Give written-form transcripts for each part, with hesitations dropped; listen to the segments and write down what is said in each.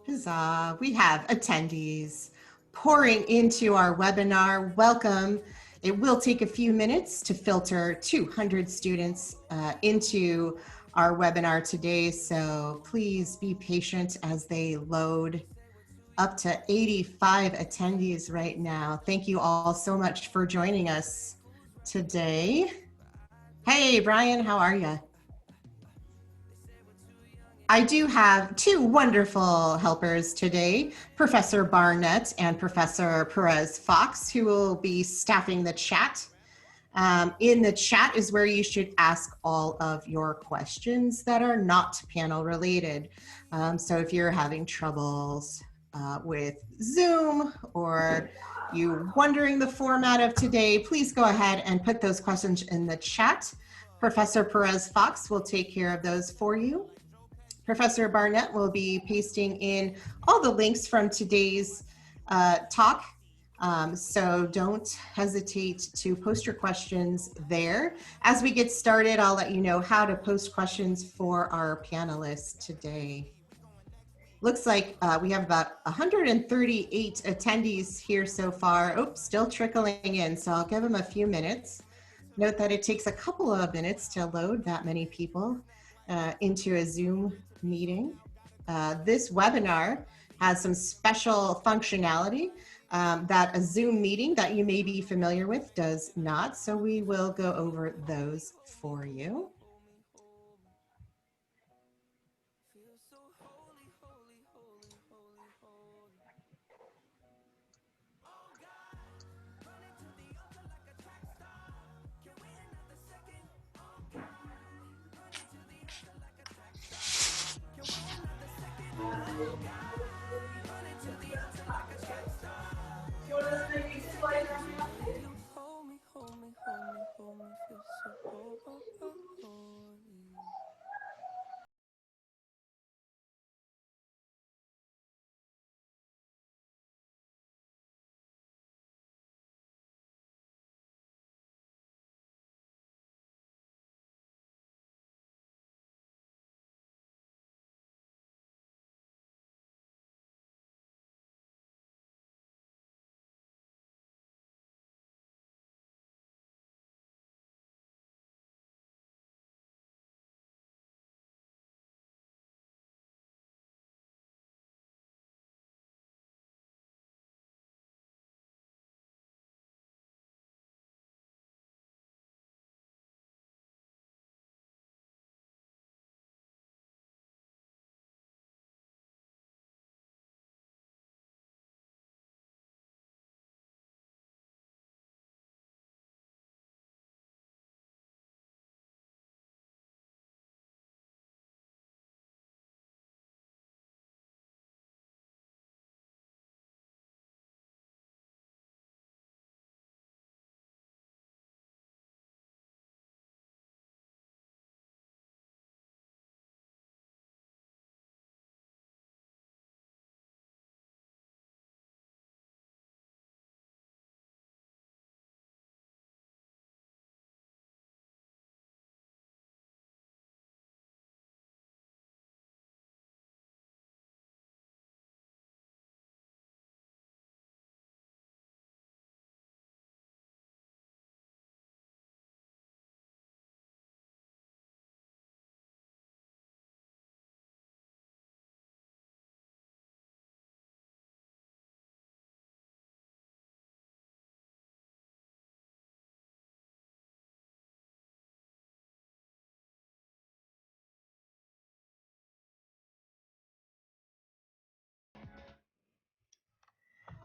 Huzzah. We have attendees pouring into our webinar. Welcome. It will take a few minutes to filter 200 students into our webinar today, so please be patient as they load. Up to 85 attendees right now. Thank you all so much for joining us today. Hey, Brian, how are you? I do have two wonderful helpers today, Professor Barnett and Professor Perez Fox, who will be staffing the chat. In the chat is where you should ask all of your questions that are not panel related. So if you're having troubles with Zoom or you wondering the format of today, please go ahead and put those questions in the chat. Professor Perez Fox will take care of those for you. Professor Barnett will be pasting in all the links from today's talk. So don't hesitate to post your questions there. As we get started, I'll let you know how to post questions for our panelists today. Looks like we have about 138 attendees here so far. Oops, still trickling in, so I'll give them a few minutes. Note that it takes a couple of minutes to load that many people into a Zoom meeting. This webinar has some special functionality that a Zoom meeting that you may be familiar with does not. So we will go over those for you.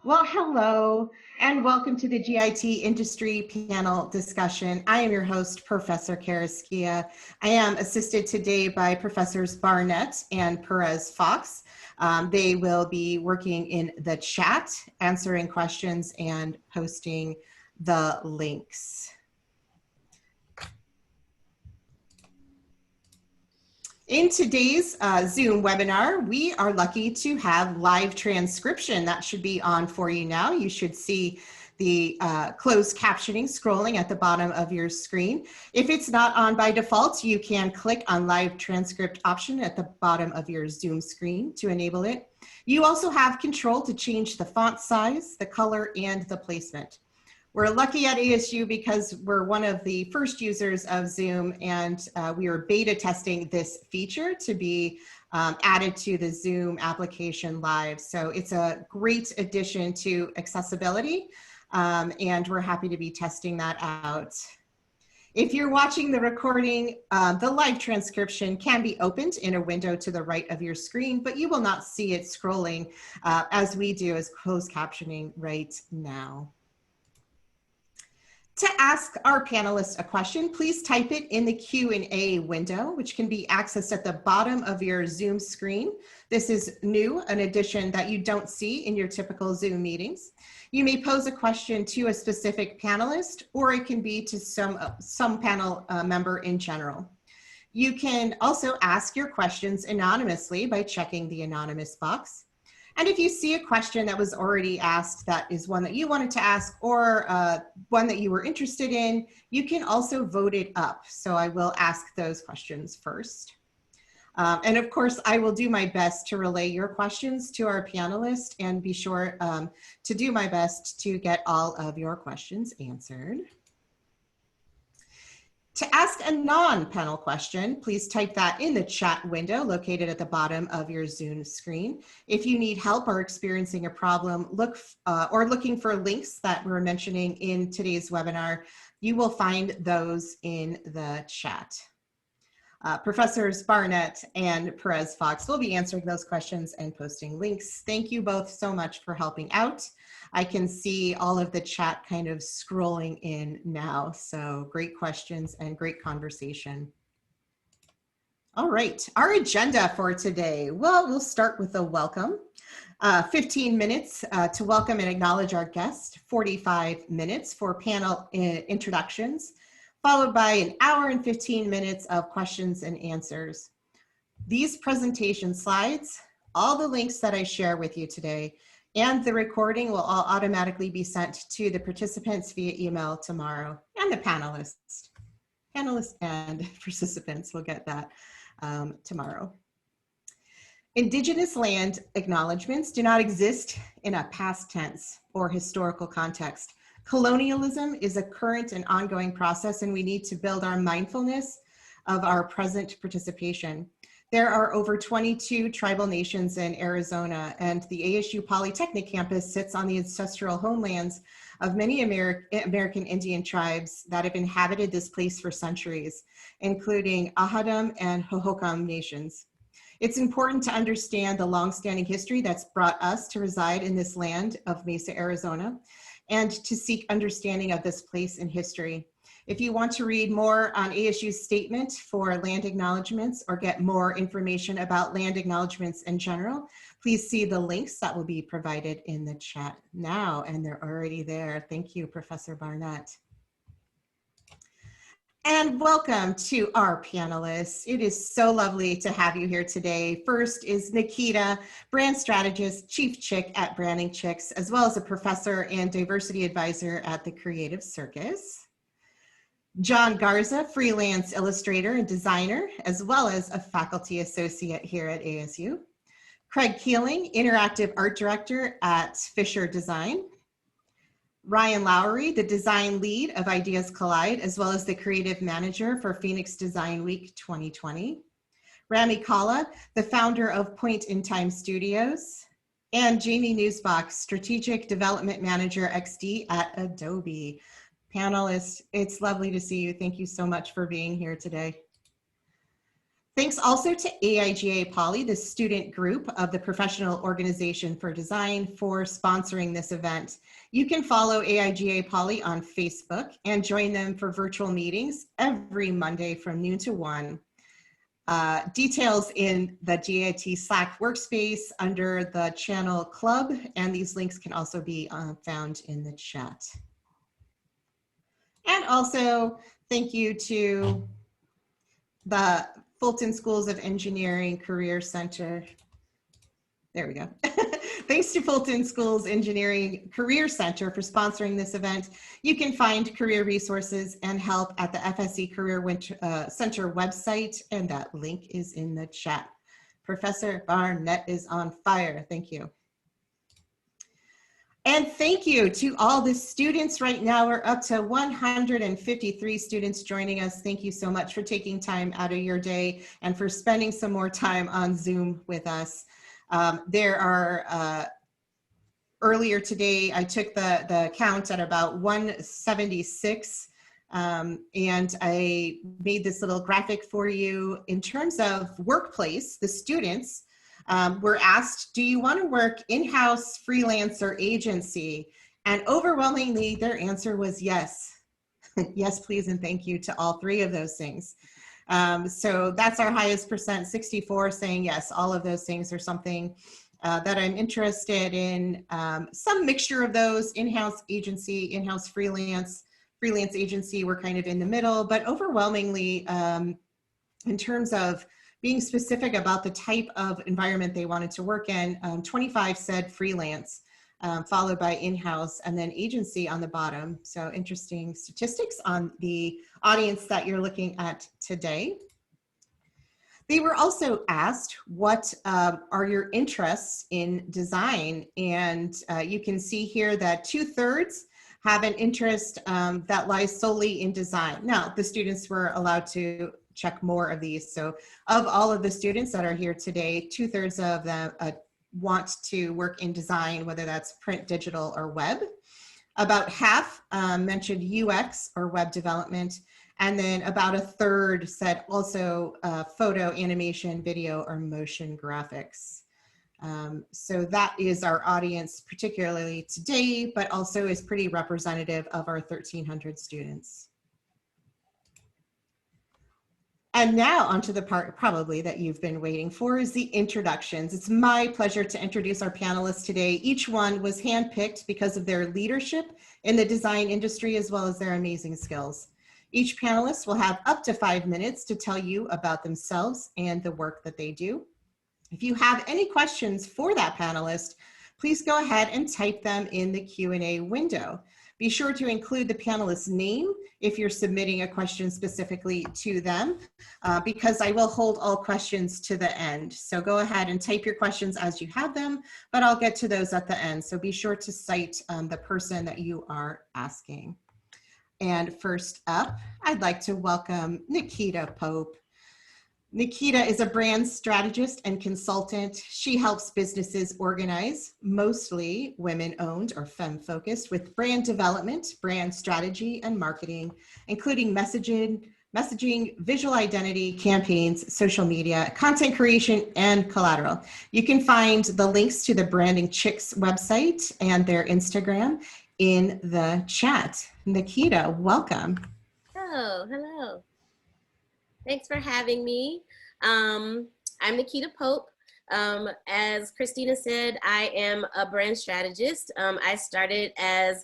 Well, hello, and welcome to the GIT Industry Panel Discussion. I am your host, Professor Karaskia. I am assisted today by Professors Barnett and Perez Fox. They will be working in the chat, answering questions and posting the links. In today's Zoom webinar, we are lucky to have live transcription. That should be on for you now. You should see the closed captioning scrolling at the bottom of your screen. If it's not on by default, you can click on live transcript option at the bottom of your Zoom screen to enable it. You also have control to change the font size, the color, and the placement. We're lucky at ASU because we're one of the first users of Zoom, and we are beta testing this feature to be added to the Zoom application live. So it's a great addition to accessibility, and we're happy to be testing that out. If you're watching the recording, the live transcription can be opened in a window to the right of your screen, but you will not see it scrolling as we do as closed captioning right now. To ask our panelists a question, please type it in the Q&A window, which can be accessed at the bottom of your Zoom screen. This is new, an addition that you don't see in your typical Zoom meetings. You may pose a question to a specific panelist, or it can be to some panel member in general. You can also ask your questions anonymously by checking the anonymous box. And if you see a question that was already asked that is one that you wanted to ask, or one that you were interested in, you can also vote it up. So I will ask those questions first. And of course, I will do my best to relay your questions to our panelists and be sure to do my best to get all of your questions answered. To ask a non-panel question, please type that in the chat window located at the bottom of your Zoom screen. If you need help or experiencing a problem, or looking for links that we're mentioning in today's webinar, you will find those in the chat. Professors Barnett and Perez-Fox will be answering those questions and posting links. Thank you both so much for helping out. I can see all of the chat kind of scrolling in now, so great questions and great conversation. All right, our agenda for today. Well, we'll start with a welcome. 15 minutes to welcome and acknowledge our guest, 45 minutes for panel introductions, followed by an hour and 15 minutes of questions and answers. These presentation slides, all the links that I share with you today, and the recording will all automatically be sent to the participants via email tomorrow, and the panelists. Panelists and participants will get that tomorrow. Indigenous land acknowledgements do not exist in a past tense or historical context. Colonialism is a current and ongoing process, and we need to build our mindfulness of our present participation. There are over 22 tribal nations in Arizona, and the ASU Polytechnic campus sits on the ancestral homelands of many American Indian tribes that have inhabited this place for centuries, including Ahadum and Hohokam nations. It's important to understand the longstanding history that's brought us to reside in this land of Mesa, Arizona, and to seek understanding of this place in history. If you want to read more on ASU's statement for land acknowledgements or get more information about land acknowledgements in general, please see the links that will be provided in the chat now, and they're already there. Thank you, Professor Barnett. And welcome to our panelists. It is so lovely to have you here today. First is Nikita, brand strategist, chief chick at Branding Chicks, as well as a professor and diversity advisor at the Creative Circus. John Garza, freelance illustrator and designer, as well as a faculty associate here at ASU. Craig Keeling, interactive art director at Fisher Design. Ryan Lowry, the design lead of Ideas Collide, as well as the creative manager for Phoenix Design Week 2020. Rami Kala, the founder of Point in Time Studios. And Jamie Newsbach, strategic development manager XD at Adobe. Panelists, it's lovely to see you. Thank you so much for being here today. Thanks also to AIGA Poly, the student group of the Professional Organization for Design, for sponsoring this event. You can follow AIGA Poly on Facebook and join them for virtual meetings every Monday from noon to 1. Details in the GIT Slack workspace under the channel club, and these links can also be found in the chat. And also, thank you to the Fulton Schools of Engineering Career Center. There we go. Thanks to Fulton School's Engineering Career Center for sponsoring this event. You can find career resources and help at the FSE Career Center website, and that link is in the chat. Professor Barnett is on fire. Thank you. And thank you to all the students right now. We're up to 153 students joining us. Thank you so much for taking time out of your day and for spending some more time on Zoom with us. There are, earlier today, I took the count at about 176, and I made this little graphic for you. In terms of workplace, the students were asked, do you want to work in-house, freelance, or agency? And overwhelmingly, their answer was yes. Yes, please, and thank you to all three of those things. So that's our highest percent, 64 saying yes, all of those things are something that I'm interested in. Some mixture of those, in-house agency, in-house freelance, freelance agency, we're kind of in the middle, but overwhelmingly, in terms of being specific about the type of environment they wanted to work in, 25 said freelance, followed by in-house, and then agency on the bottom. So interesting statistics on the audience that you're looking at today. They were also asked, what are your interests in design? And you can see here that 2/3 have an interest that lies solely in design. Now, the students were allowed to check more of these. So of all of the students that are here today, 2/3 of them want to work in design, whether that's print, digital, or web. About half mentioned UX or web development. And then about 1/3 said also photo, animation, video, or motion graphics. So that is our audience, particularly today, but also is pretty representative of our 1,300 students. And now onto the part probably that you've been waiting for, is the introductions. It's my pleasure to introduce our panelists today. Each one was handpicked because of their leadership in the design industry, as well as their amazing skills. Each panelist will have up to 5 minutes to tell you about themselves and the work that they do. If you have any questions for that panelist, please go ahead and type them in the Q&A window. Be sure to include the panelist's name if you're submitting a question specifically to them, because I will hold all questions to the end. So go ahead and type your questions as you have them, but I'll get to those at the end. So be sure to cite the person that you are asking. And first up, I'd like to welcome Nikita Pope. Nikita is a brand strategist and consultant. She helps businesses organize, mostly women-owned or femme-focused, with brand development, brand strategy, and marketing, including messaging, visual identity, campaigns, social media, content creation, and collateral. You can find the links to the Branding Chicks website and their Instagram in the chat. Nikita, welcome. Oh, hello. Thanks for having me. I'm Nikita Pope. As Christina said, I am a brand strategist. I started as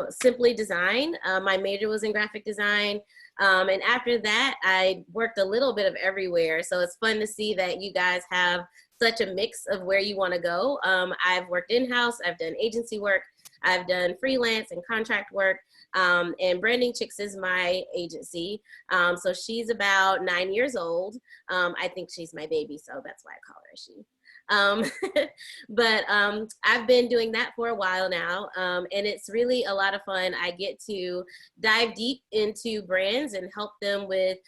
simply design. My major was in graphic design. And after that, I worked a little bit of everywhere. So it's fun to see that you guys have such a mix of where you want to go. I've worked in-house, I've done agency work, I've done freelance and contract work. And Branding Chicks is my agency. So she's about 9 years old. I think she's my baby, so that's why I call her a she. But I've been doing that for a while now, and it's really a lot of fun. I get to dive deep into brands and help them with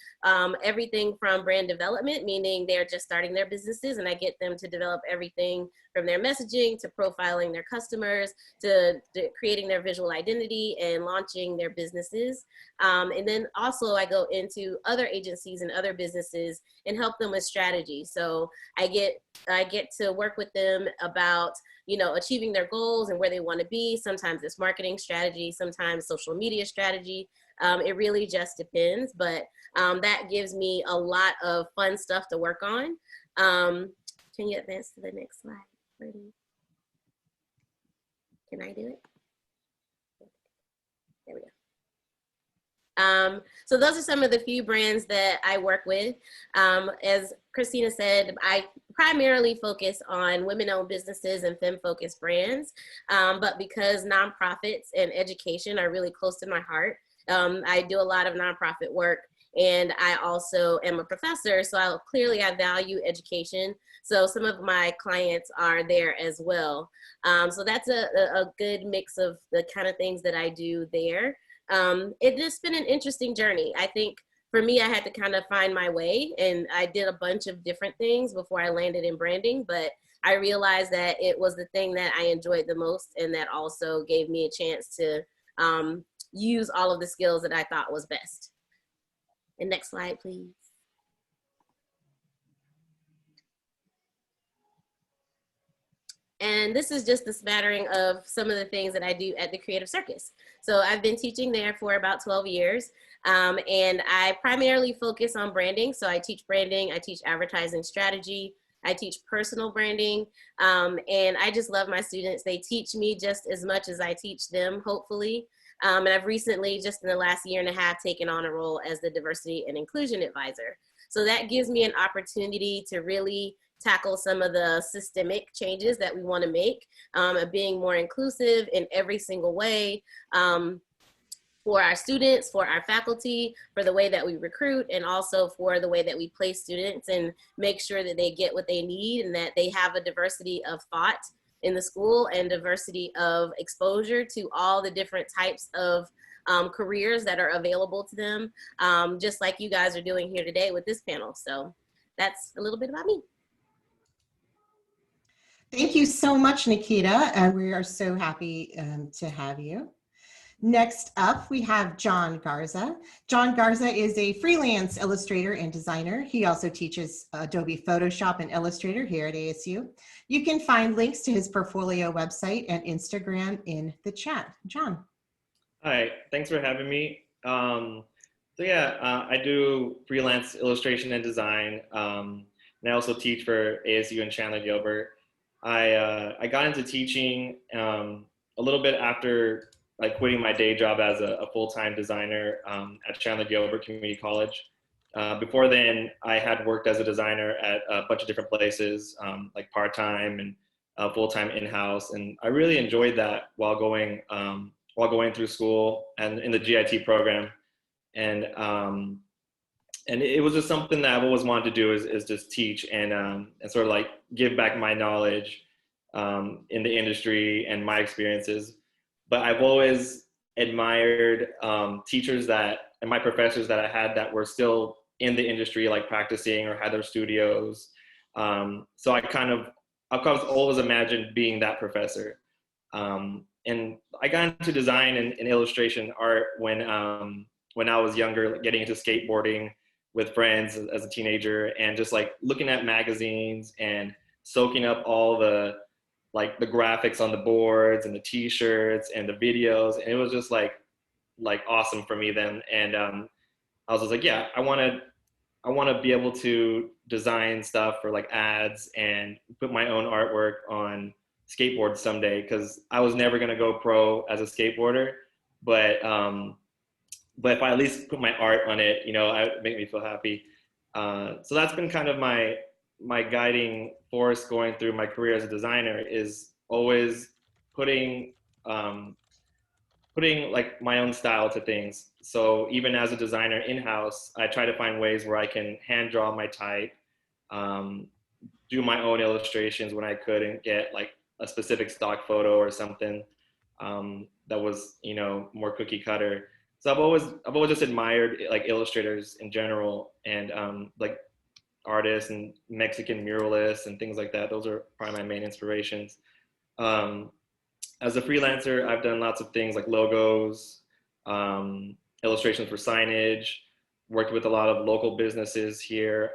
everything from brand development, meaning they're just starting their businesses, and I get them to develop everything from their messaging to profiling their customers to creating their visual identity and launching their businesses. And then also I go into other agencies and other businesses and help them with strategy. So I get to work with them about, you know, achieving their goals and where they want to be. Sometimes it's marketing strategy, sometimes social media strategy. It really just depends, but that gives me a lot of fun stuff to work on. Can you advance to the next slide? Can I do it? There we So those are some of the few brands that I work with. As Christina said, I primarily focus on women-owned businesses and femme-focused brands. But because nonprofits and education are really close to my heart, I do a lot of nonprofit work, and I also am a professor, so I value education. So some of my clients are there as well. So that's a good mix of the kind of things that I do there. It's just been an interesting journey. I think for me, I had to kind of find my way, and I did a bunch of different things before I landed in branding, but I realized that it was the thing that I enjoyed the most, and that also gave me a chance to use all of the skills that I thought was best. And next slide, please. And this is just a smattering of some of the things that I do at the Creative Circus. So I've been teaching there for about 12 years. And I primarily focus on branding. So I teach branding, I teach advertising strategy, I teach personal branding. And I just love my students. They teach me just as much as I teach them, hopefully. And I've recently, just in the last year and a half, taken on a role as the diversity and inclusion advisor. So that gives me an opportunity to really tackle some of the systemic changes that we want to make, of being more inclusive in every single way, for our students, for our faculty, for the way that we recruit, and also for the way that we place students and make sure that they get what they need and that they have a diversity of thought in the school and diversity of exposure to all the different types of careers that are available to them, just like you guys are doing here today with this panel. So that's a little bit about me. Thank you so much, Nikita, and we are so happy to have you. Next up, we have John Garza. John Garza is a freelance illustrator and designer. He also teaches Adobe Photoshop and Illustrator here at ASU. You can find links to his portfolio website and Instagram in the chat. John. Hi, thanks for having me. I do freelance illustration and design, and I also teach for ASU and Chandler Gilbert. I got into teaching a little bit after quitting my day job as a full-time designer at Chandler Gilbert Community College. Before then, I had worked as a designer at a bunch of different places, like part-time and full-time in-house, and I really enjoyed that while going through school and in the GIT program. And it was just something that I've always wanted to do is just teach and sort of like give back my knowledge in the industry and my experiences. But I've always admired teachers and my professors that I had that were still in the industry, like practicing or had their studios. So I've always imagined being that professor. And I got into design and illustration art when I was younger, getting into skateboarding with friends as a teenager, and just like looking at magazines and soaking up all the graphics on the boards and the t-shirts and the videos. And it was just like awesome for me then. And I was just like, yeah, I want to be able to design stuff for like ads and put my own artwork on skateboards someday, because I was never going to go pro as a skateboarder, but if I at least put my art on it, it would make me feel happy. So that's been kind of my guiding force going through my career as a designer, is always putting like my own style to things. So even as a designer in-house, I try to find ways where I can hand draw my type, do my own illustrations when I couldn't get like a specific stock photo or something that was, more cookie cutter. So I've always just admired like illustrators in general, and like artists and Mexican muralists and things like that. Those are probably my main inspirations. As a freelancer, I've done lots of things like logos, illustrations for signage, worked with a lot of local businesses here,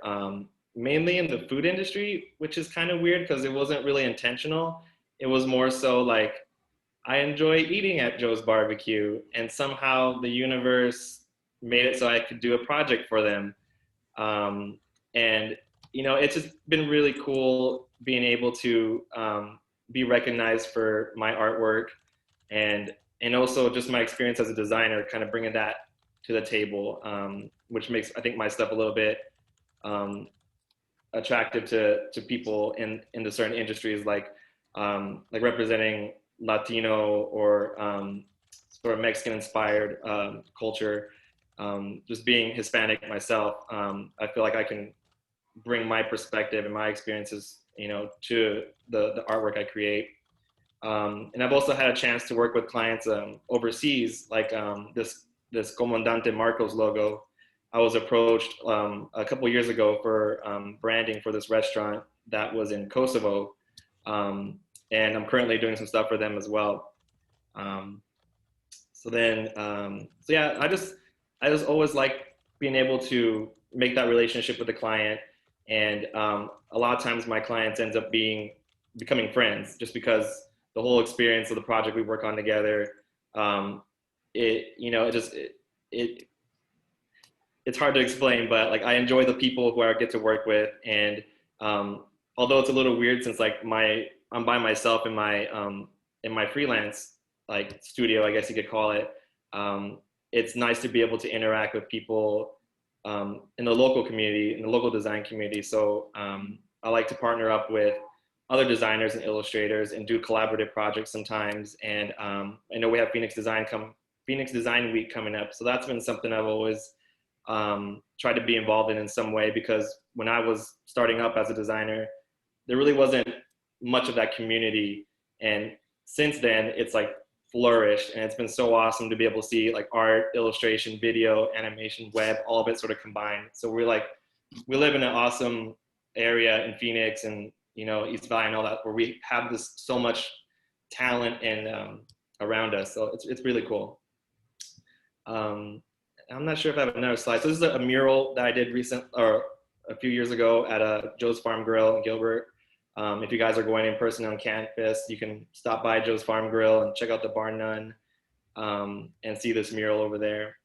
mainly in the food industry, which is kind of weird because it wasn't really intentional. It was more so like, I enjoy eating at Joe's Barbecue, and somehow the universe made it so I could do a project for them. And it's just been really cool being able to be recognized for my artwork, and also just my experience as a designer, kind of bringing that to the table, which makes, I think, my stuff a little bit attractive to people in the certain industries, like representing Latino or sort of Mexican inspired culture. Just being Hispanic myself, I feel like I can bring my perspective and my experiences, to the artwork I create. And I've also had a chance to work with clients overseas, like this Comandante Marcos logo. I was approached a couple years ago for branding for this restaurant that was in Kosovo, and I'm currently doing some stuff for them as well. So yeah, I just always like being able to make that relationship with the client, and a lot of times my clients ends up becoming friends, just because the whole experience of the project we work on together, it's hard to explain, but like I enjoy the people who I get to work with, and although it's a little weird since like I'm by myself in my freelance like studio, I guess you could call it. It's nice to be able to interact with people in the local community, in the local design community. So I like to partner up with other designers and illustrators and do collaborative projects sometimes. And I know we have Phoenix Design Week coming up. So that's been something I've always tried to be involved in some way, because when I was starting up as a designer, there really wasn't much of that community. And since then, it's like flourished, and it's been so awesome to be able to see like art, illustration, video, animation, web, all of it sort of combined. So we live in an awesome area in Phoenix and East Valley and all that, where we have this so much talent and around us. So it's really cool. I'm not sure if I have another slide. So this is a mural that I did a few years ago at Joe's Farm Grill in Gilbert. If you guys are going in person on campus, you can stop by Joe's Farm Grill and check out the Bar None and see this mural over there.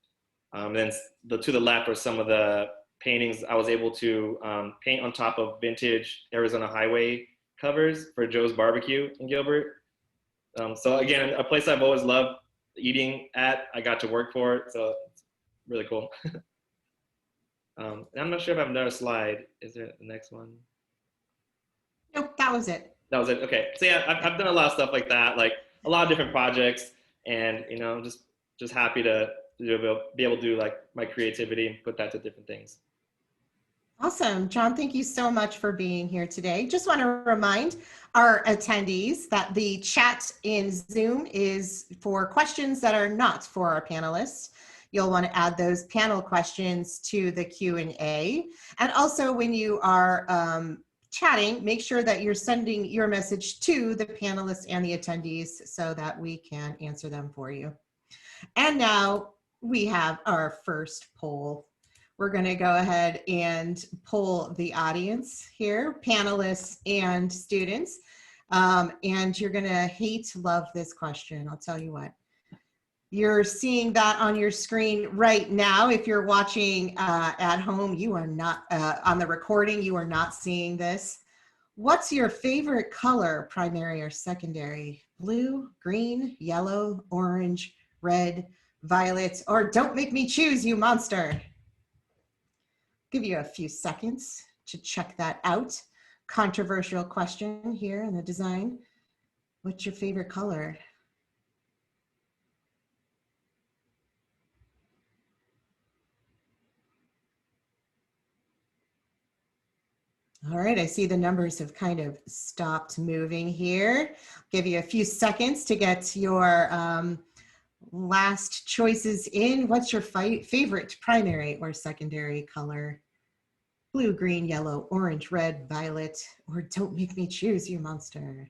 Then to the left are some of the paintings I was able to paint on top of vintage Arizona Highway covers for Joe's Barbecue in Gilbert. So again, a place I've always loved eating at. I got to work for it, so it's really cool. And I'm not sure if I have another slide. Is there the next one? Nope, that was it. That was it. Okay. So yeah, I've done a lot of stuff like that, like a lot of different projects, and I'm just happy to be able to do like my creativity and put that to different things. Awesome. John, thank you so much for being here today. Just want to remind our attendees that the chat in Zoom is for questions that are not for our panelists. You'll want to add those panel questions to the Q&A. And also when you are chatting, make sure that you're sending your message to the panelists and the attendees so that we can answer them for you. And now we have our first poll. We're going to go ahead and poll the audience here, panelists and students. And you're going to love this question. I'll tell you what. You're seeing that on your screen right now. If you're watching at home, you are not, on the recording, you are not seeing this. What's your favorite color, primary or secondary? Blue, green, yellow, orange, red, violet, or don't make me choose, you monster. Give you a few seconds to check that out. Controversial question here in the design. What's your favorite color? All right, I see the numbers have kind of stopped moving here. Give you a few seconds to get your last choices in. What's your favorite primary or secondary color? Blue, green, yellow, orange, red, violet, or don't make me choose, you monster.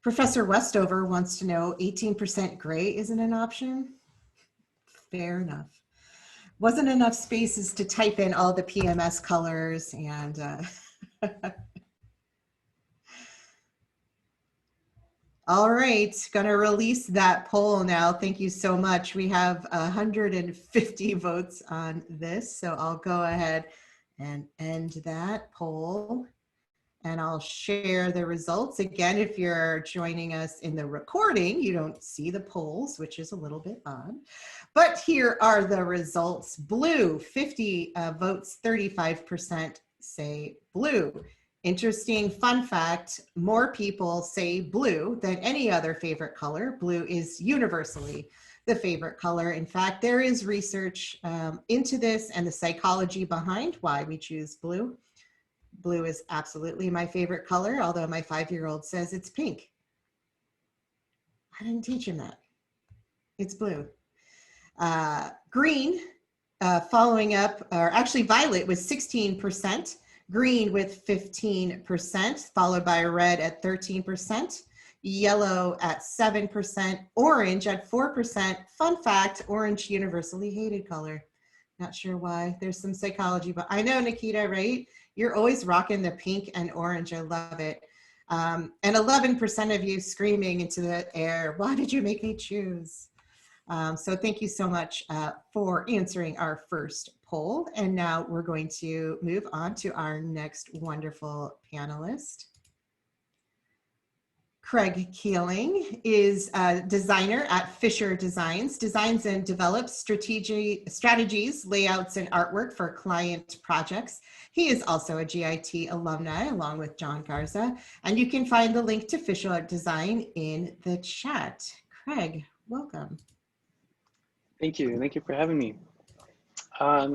Professor Westover wants to know 18% gray isn't an option? Fair enough. Wasn't enough spaces to type in all the PMS colors and all right, gonna release that poll now. Thank you so much. We have 150 votes on this, so I'll go ahead and end that poll. and I'll share the results. Again, if you're joining us in the recording, you don't see the polls, which is a little bit odd. But here are the results. Blue, 50 votes, 35% say blue. Interesting fun fact, more people say blue than any other favorite color. Blue is universally the favorite color. In fact, there is research into this and the psychology behind why we choose blue. Blue is absolutely my favorite color, although my 5-year-old says it's pink. I didn't teach him that. It's blue. Green, following up, or actually violet was 16%, green with 15%, followed by red at 13%, yellow at 7%, orange at 4%. Fun fact, orange universally hated color. Not sure why. There's some psychology, but I know, Nikita, right? You're always rocking the pink and orange. I love it. And 11% of you screaming into the air, why did you make me choose? So thank you so much for answering our first poll. And now we're going to move on to our next wonderful panelist. Craig Keeling is a designer at Fisher Designs, designs and develops strategies, layouts, and artwork for client projects. He is also a GIT alumni along with John Garza, and you can find the link to Fisher Design in the chat. Craig, welcome. Thank you. Thank you for having me.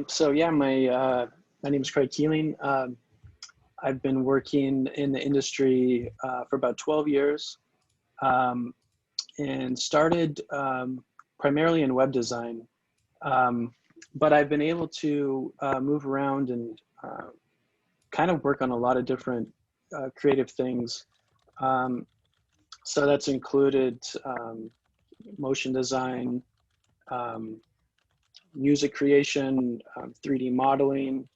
So yeah, my name is Craig Keeling. I've been working in the industry for about 12 years and started primarily in web design. But I've been able to move around and kind of work on a lot of different creative things. So that's included motion design, music creation, 3D modeling.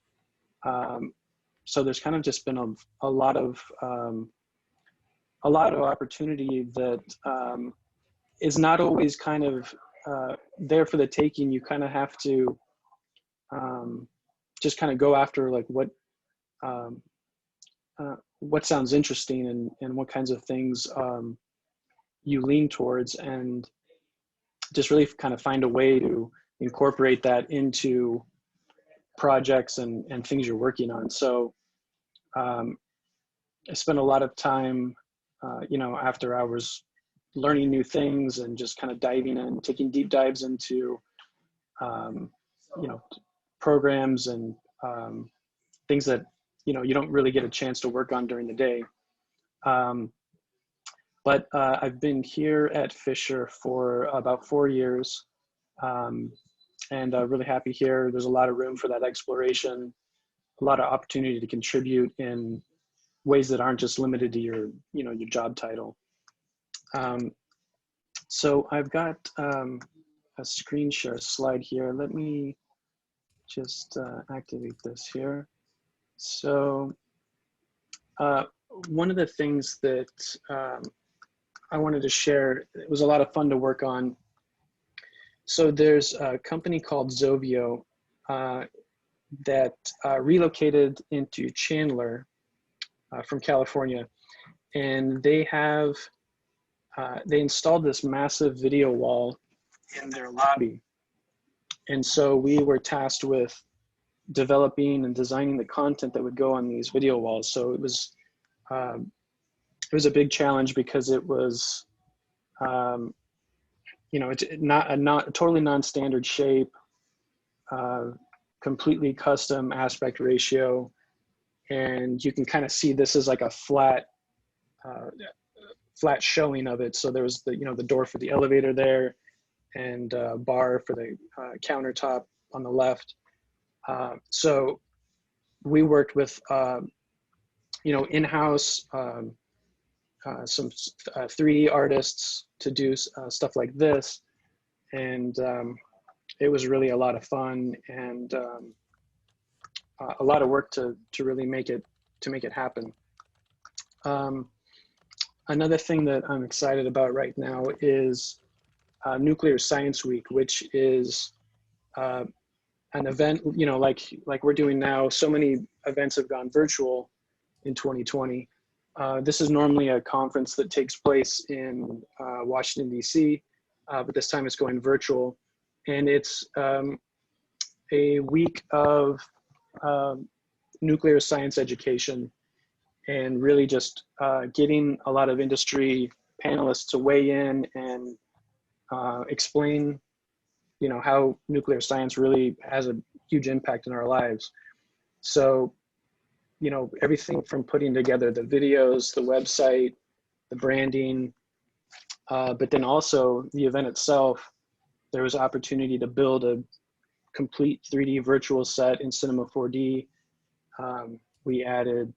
So there's kind of just been a lot of opportunity that is not always kind of there for the taking. You kind of have to just kind of go after like what sounds interesting and what kinds of things you lean towards, and just really kind of find a way to incorporate that into projects and things you're working on. So I spent a lot of time, after hours learning new things and just kind of diving in, taking deep dives into, programs and things that, you don't really get a chance to work on during the day. But I've been here at Fisher for about 4 years. And really happy here. There's a lot of room for that exploration, a lot of opportunity to contribute in ways that aren't just limited to your job title. So I've got a screen share slide here. Let me just activate this here. So one of the things that I wanted to share, it was a lot of fun to work on. So there's a company called Zovio that relocated into Chandler from California, and they installed this massive video wall in their lobby. And so we were tasked with developing and designing the content that would go on these video walls. So it was a big challenge because it was it's not totally non-standard shape, completely custom aspect ratio, and you can kind of see this is like a flat showing of it. So there was the door for the elevator there, and bar for the countertop on the left. So we worked with in-house some 3D artists to do stuff like this, and it was really a lot of fun and a lot of work to really make it happen. Another thing that I'm excited about right now is Nuclear Science Week, which is an event, like we're doing now. So many events have gone virtual, in 2020. This is normally a conference that takes place in Washington, D.C., but this time it's going virtual. And it's a week of nuclear science education and really just getting a lot of industry panelists to weigh in and explain, how nuclear science really has a huge impact in our lives. So, everything from putting together the videos, the website, the branding, but then also the event itself, there was opportunity to build a complete 3D virtual set in Cinema 4D. We added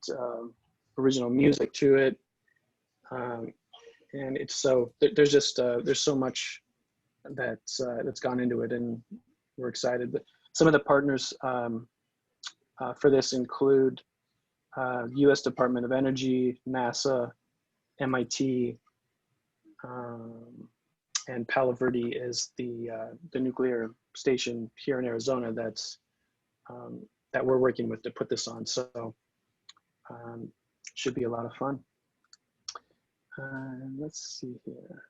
original music to it. And it's so, there's just, there's so much that's gone into it, and we're excited. But some of the partners for this include US Department of Energy, NASA, MIT, and Palo Verde is the nuclear station here in Arizona that's that we're working with to put this on. So should be a lot of fun. Let's see here.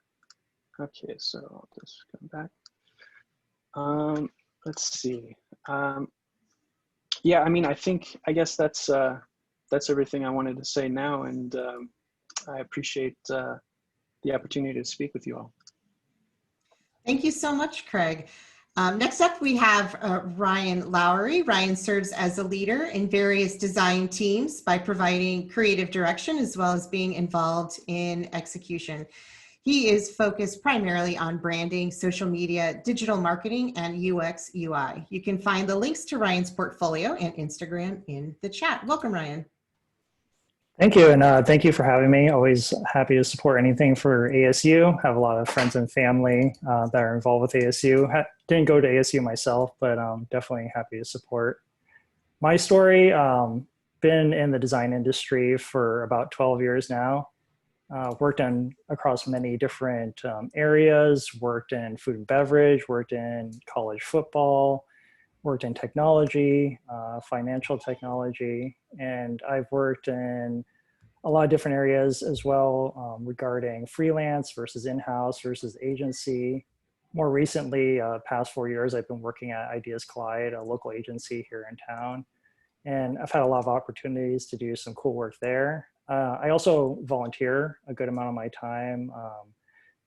Okay, so I'll just come back. Let's see. Yeah, I guess that's everything I wanted to say now, and I appreciate the opportunity to speak with you all. Thank you so much, Craig. Next up, we have Ryan Lowry. Ryan serves as a leader in various design teams by providing creative direction as well as being involved in execution. He is focused primarily on branding, social media, digital marketing, and UX UI. You can find the links to Ryan's portfolio and Instagram in the chat. Welcome, Ryan. Thank you, and thank you for having me. Always happy to support anything for ASU. Have a lot of friends and family that are involved with ASU. Didn't go to ASU myself, but definitely happy to support. My story, been in the design industry for about 12 years now. Worked across many different areas, worked in food and beverage, worked in college football, worked in technology, financial technology, and I've worked in a lot of different areas as well regarding freelance versus in-house versus agency. More recently, past 4 years, I've been working at Ideas Collide, a local agency here in town, and I've had a lot of opportunities to do some cool work there. I also volunteer a good amount of my time.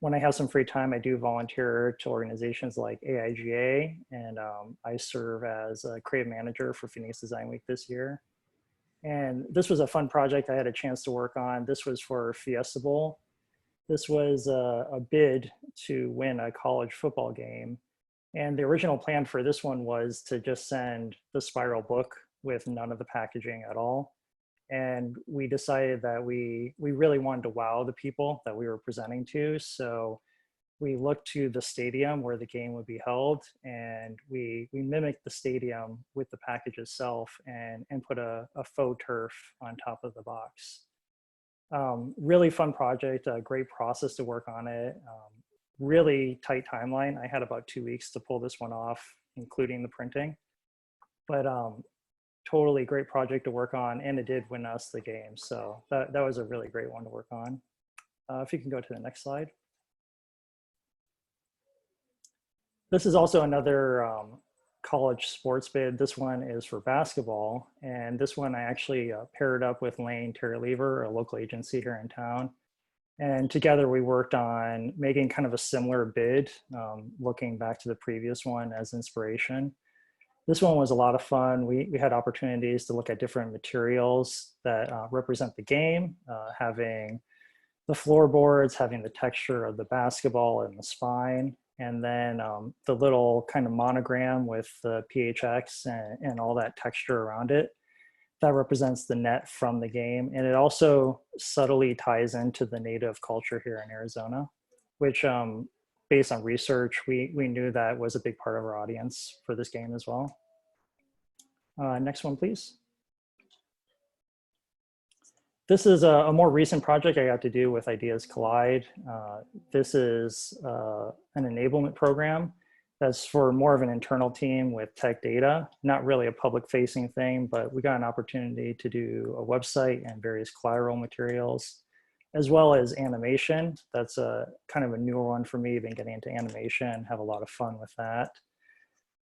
When I have some free time, I do volunteer to organizations like AIGA, and I serve as a creative manager for Phoenix Design Week this year. And this was a fun project I had a chance to work on. This was for Fiesta Bowl. This was a bid to win a college football game. And the original plan for this one was to just send the spiral book with none of the packaging at all. And we decided that we really wanted to wow the people that we were presenting to. So we looked to the stadium where the game would be held, and we mimicked the stadium with the package itself and put a faux turf on top of the box. Really fun project, a great process to work on it. Really tight timeline. I had about 2 weeks to pull this one off, including the printing. But totally great project to work on, and it did win us the game. So that was a really great one to work on. If you can go to the next slide. This is also another college sports bid. This one is for basketball. And this one I actually paired up with Lane Terry-Lever, a local agency here in town. And together we worked on making kind of a similar bid, looking back to the previous one as inspiration. This one was a lot of fun. We had opportunities to look at different materials that represent the game, having the floorboards, having the texture of the basketball and the spine, and then the little kind of monogram with the PHX and all that texture around it. That represents the net from the game. And it also subtly ties into the native culture here in Arizona, which based on research, we knew that was a big part of our audience for this game as well. Next one, please. This is a more recent project I got to do with Ideas Collide. This is an enablement program That's for more of an internal team with tech data, not really a public facing thing, but we got an opportunity to do a website and various collateral materials, as well as animation. That's a kind of a newer one for me. Been getting into animation, have a lot of fun with that.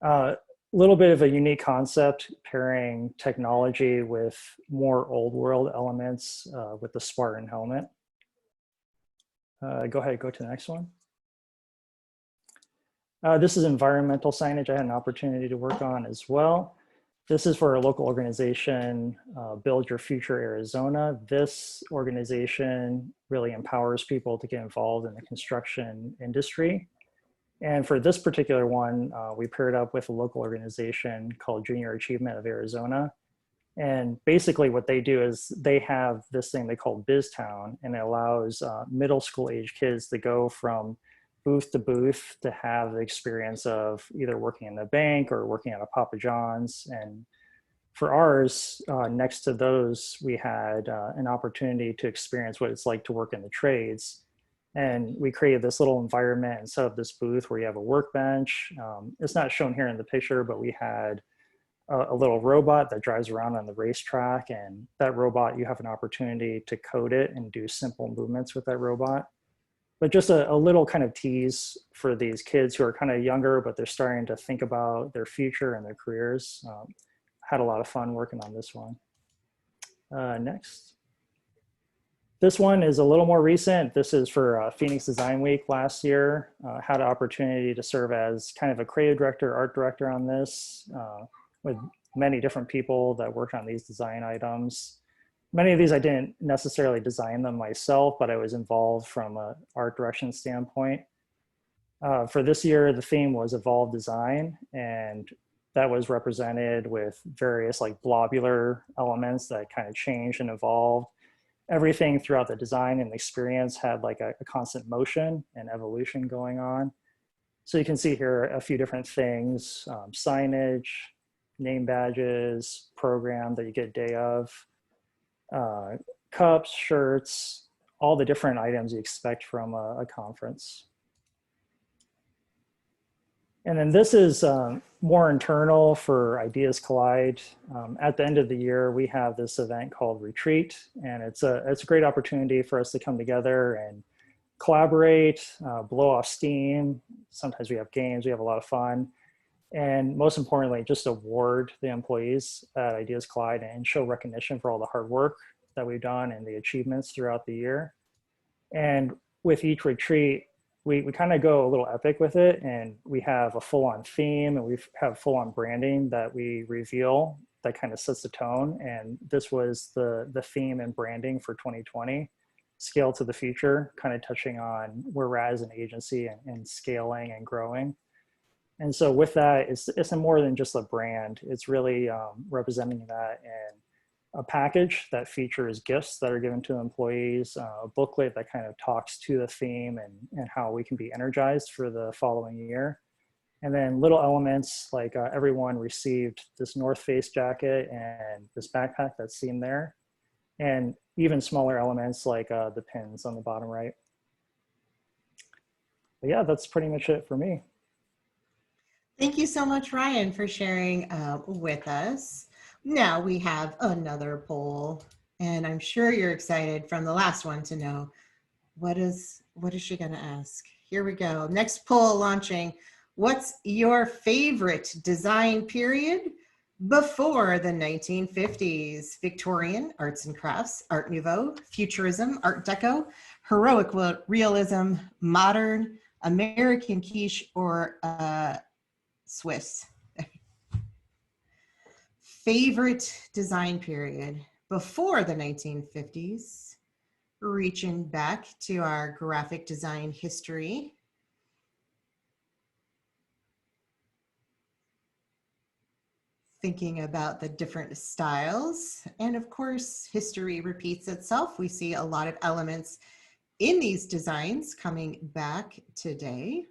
A little bit of a unique concept, pairing technology with more old world elements with the Spartan helmet. Go ahead, go to the next one. This is environmental signage I had an opportunity to work on as well. This is for a local organization, Build Your Future Arizona. This organization really empowers people to get involved in the construction industry. And for this particular one, we paired up with a local organization called Junior Achievement of Arizona. And basically what they do is they have this thing they call BizTown, and it allows middle school age kids to go from booth to booth to have the experience of either working in the bank or working at a Papa John's. And for ours, next to those, we had an opportunity to experience what it's like to work in the trades. And we created this little environment and set up this booth where you have a workbench. It's not shown here in the picture, but we had a little robot that drives around on the racetrack. And that robot, you have an opportunity to code it and do simple movements with that robot. But just a little kind of tease for these kids who are kind of younger, but they're starting to think about their future and their careers. Had a lot of fun working on this one. Next. This one is a little more recent. This is for Phoenix Design Week last year. Had an opportunity to serve as kind of a creative director, art director on this with many different people that worked on these design items. Many of these I didn't necessarily design them myself, but I was involved from an art direction standpoint. For this year, the theme was Evolve Design, and that was represented with various like blobular elements that kind of changed and evolved. Everything throughout the design and experience had like a constant motion and evolution going on. So you can see here a few different things, signage, name badges, program that you get day of, cups, shirts, all the different items you expect from a conference. And then this is more internal for Ideas Collide. At the end of the year, we have this event called Retreat, and it's a great opportunity for us to come together and collaborate, blow off steam. Sometimes we have games, we have a lot of fun. And most importantly, just award the employees at Ideas Collide and show recognition for all the hard work that we've done and the achievements throughout the year. And with each retreat, we kind of go a little epic with it, and we have a full-on theme, and we have full-on branding that we reveal that kind of sets the tone. And this was the theme and branding for 2020, Scale to the Future, kind of touching on where we're at as an agency and scaling and growing. And so with that, it's more than just a brand. It's really representing that in a package that features gifts that are given to employees, a booklet that kind of talks to the theme and how we can be energized for the following year. And then little elements like everyone received this North Face jacket and this backpack that's seen there. And even smaller elements like the pins on the bottom right. But yeah, that's pretty much it for me. Thank you so much, Ryan, for sharing with us. Now we have another poll, and I'm sure you're excited from the last one to know what is she going to ask? Here we go. Next poll launching. What's your favorite design period before the 1950s? Victorian, arts and crafts, Art Nouveau, Futurism, Art Deco, heroic realism, modern, American quiche, or Swiss. Favorite design period before the 1950s, reaching back to our graphic design history. Thinking about the different styles, and of course, history repeats itself. We see a lot of elements in these designs coming back today.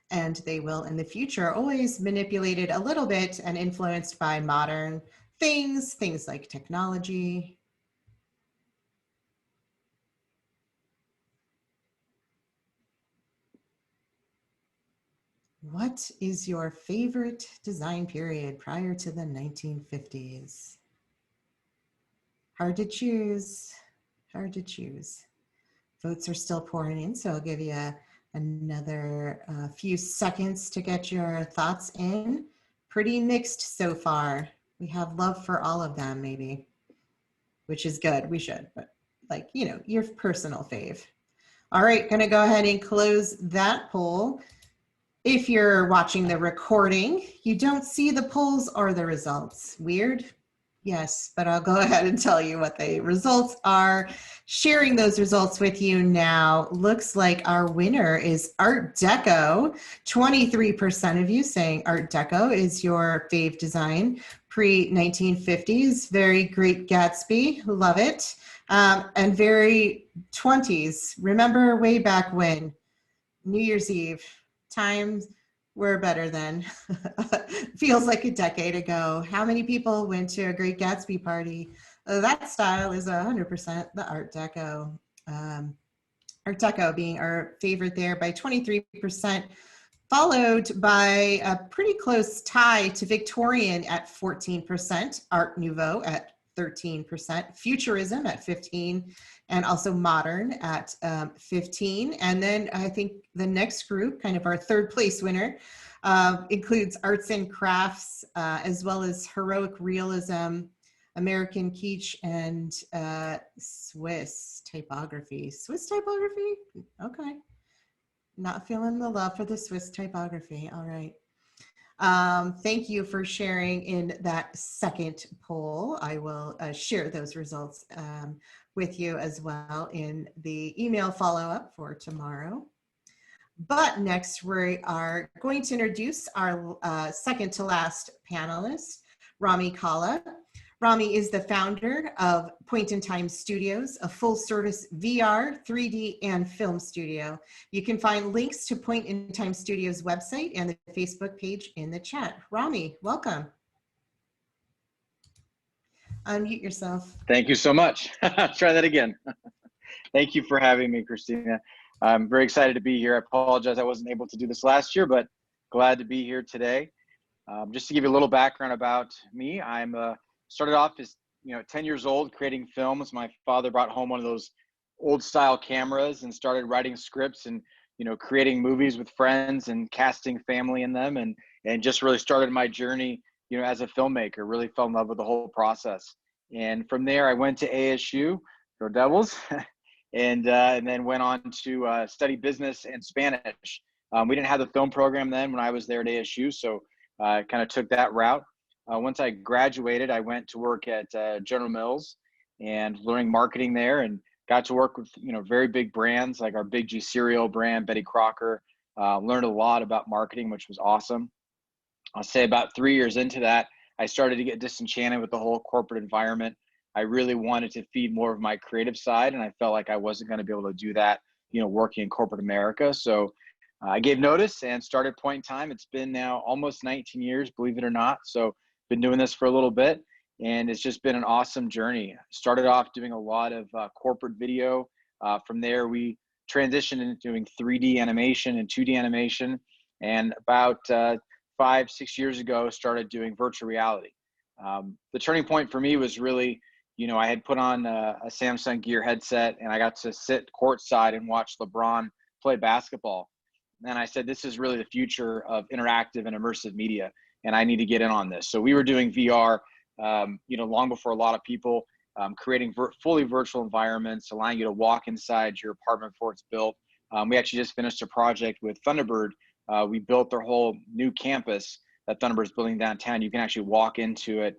And they will in the future always manipulated a little bit and influenced by modern things like technology. What is your favorite design period prior to the 1950s? Hard to choose. Hard to choose. Votes are still pouring in, so I'll give you another few seconds to get your thoughts in. Pretty mixed so far. We have love for all of them, maybe, which is good. We should, but like, you know, your personal fave. All right, gonna go ahead and close that poll. If you're watching the recording, you don't see the polls or the results. Weird? Yes, but I'll go ahead and tell you what the results are. Sharing those results with you now. Looks like our winner is Art Deco. 23% of you saying Art Deco is your fave design pre-1950s. Very Great Gatsby, love it. And very 20s. Remember way back when, New Year's Eve, times were better then. Feels like a decade ago. How many people went to a Great Gatsby party? That style is 100% the Art Deco. Art Deco being our favorite there by 23%, followed by a pretty close tie to Victorian at 14%, Art Nouveau at 13%, Futurism at 15%, and also Modern at 15%. And then I think the next group, kind of our third place winner, includes Arts and Crafts, as well as Heroic Realism, American Kitsch, and Swiss Typography. Swiss Typography? Okay. Not feeling the love for the Swiss typography. All right. Thank you for sharing in that second poll. I will share those results with you as well in the email follow-up for tomorrow. But next we are going to introduce our second to last panelist, Rami Kalla. Rami is the founder of Point in Time Studios, a full service VR, 3D, and film studio. You can find links to Point in Time Studios website and the Facebook page in the chat. Rami, welcome. Unmute yourself. Thank you so much. Try that again. Thank you for having me, Christina. I'm very excited to be here. I apologize I wasn't able to do this last year, but glad to be here today. Just to give you a little background about me, I'm started off as 10 years old creating films. My father brought home one of those old style cameras and started writing scripts and creating movies with friends and casting family in them, and just really started my journey as a filmmaker. Really fell in love with the whole process. And from there I went to ASU, go Devils, and then went on to study business and Spanish. We didn't have the film program then when I was there at ASU, so I kind of took that route. Once I graduated, I went to work at General Mills and learning marketing there, and got to work with very big brands like our Big G cereal brand, Betty Crocker. Learned a lot about marketing, which was awesome. I'll say about 3 years into that, I started to get disenchanted with the whole corporate environment. I really wanted to feed more of my creative side, and I felt like I wasn't going to be able to do that, working in corporate America. So I gave notice and started Point in Time. It's been now almost 19 years, believe it or not. So been doing this for a little bit, and it's just been an awesome journey. Started off doing a lot of corporate video. From there, we transitioned into doing 3D animation and 2D animation. And about 5-6 years ago, started doing virtual reality. The turning point for me was really, I had put on a Samsung Gear headset, and I got to sit courtside and watch LeBron play basketball. And I said, this is really the future of interactive and immersive media, and I need to get in on this. So we were doing VR, long before a lot of people, creating fully virtual environments, allowing you to walk inside your apartment before it's built. We actually just finished a project with Thunderbird. We built their whole new campus that Thunderbird's building downtown. You can actually walk into it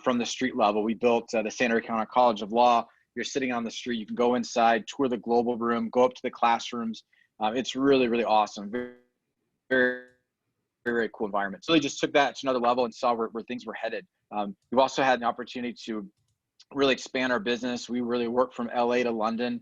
from the street level. We built the Santa Ana College of Law. You're sitting on the street. You can go inside, tour the global room, go up to the classrooms. It's really, really awesome. Very, very, very cool environment. So they just took that to another level and saw where things were headed. We've also had an opportunity to really expand our business. We really worked from LA to London.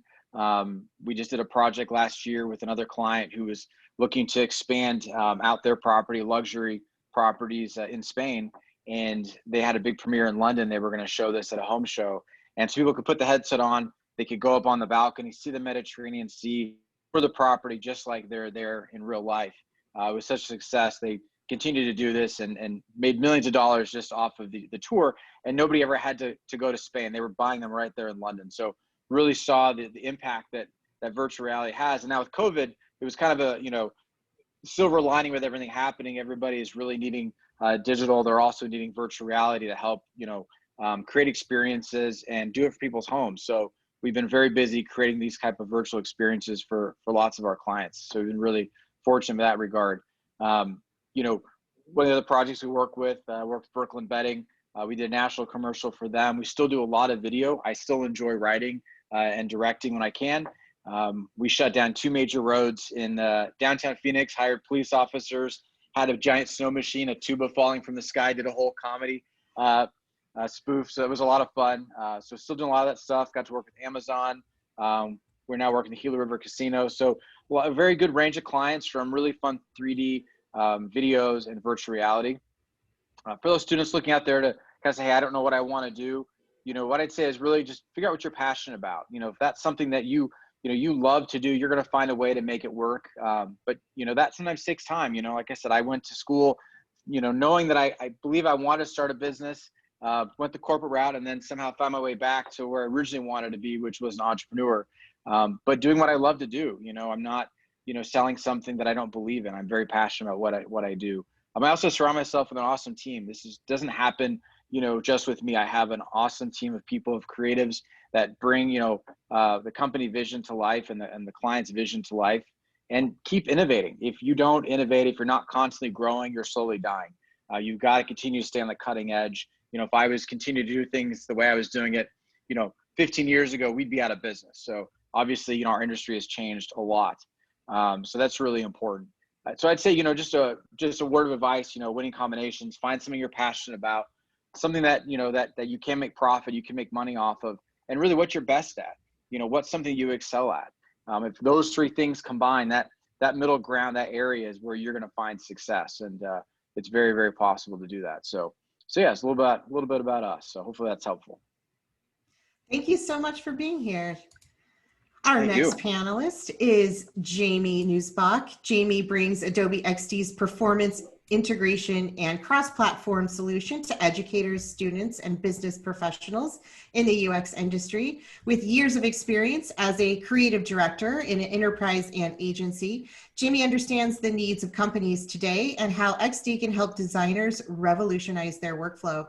We just did a project last year with another client who was looking to expand out their property, luxury properties in Spain. And they had a big premiere in London. They were going to show this at a home show. And so people could put the headset on. They could go up on the balcony, see the Mediterranean Sea for the property, just like they're there in real life. was such a success. They continue to do this and made millions of dollars just off of the tour, and nobody ever had to go to Spain. They were buying them right there in London. So really saw the impact that virtual reality has. And now with COVID, it was kind of a, you know, silver lining with everything happening. Everybody is really needing digital. They're also needing virtual reality to help, you know, create experiences and do it for people's homes. So we've been very busy creating these type of virtual experiences for lots of our clients. So we've been really fortunate in that regard. You know, one of the other projects we worked with Brooklyn Bedding. We did a national commercial for them. We still do a lot of video. I still enjoy writing and directing when I can. We shut down 2 major roads in downtown Phoenix, hired police officers, had a giant snow machine, a tuba falling from the sky, did a whole comedy spoof. So it was a lot of fun. So still doing a lot of that stuff. Got to work with Amazon. We're now working the Gila River Casino. So a very good range of clients, from really fun 3D videos and virtual reality. For those students looking out there to kind of say, hey, I don't know what I want to do, you know, what I'd say is really just figure out what you're passionate about. You know, if that's something that you love to do, you're going to find a way to make it work. But, you know, that sometimes takes time. You know, like I said, I went to school, you know, knowing that I believe I wanted to start a business, went the corporate route, and then somehow found my way back to where I originally wanted to be, which was an entrepreneur. But doing what I love to do. You know, I'm not, you know, selling something that I don't believe in. I'm very passionate about what I do. I also surround myself with an awesome team. This doesn't happen, you know, just with me. I have an awesome team of people, of creatives that bring, you know, the company vision to life and the client's vision to life, and keep innovating. If you don't innovate, if you're not constantly growing, you're slowly dying. You've got to continue to stay on the cutting edge. You know, if I was continue to do things the way I was doing it, you know, 15 years ago, we'd be out of business. So obviously, you know, our industry has changed a lot. So that's really important. So I'd say, you know, just a word of advice, you know, winning combinations, find something you're passionate about, something that, you know, that you can make profit, you can make money off of, and really what you're best at, you know, what's something you excel at. If those 3 things combine, that middle ground, that area is where you're going to find success. And it's very, very possible to do that. So yeah, it's a little bit about us. So hopefully that's helpful. Thank you so much for being here. Our Thank next you. panelist is Jamie Nussbach. Jamie brings Adobe XD's performance integration and cross-platform solution to educators, students, and business professionals in the UX industry. With years of experience as a creative director in an enterprise and agency, Jamie understands the needs of companies today and how XD can help designers revolutionize their workflow.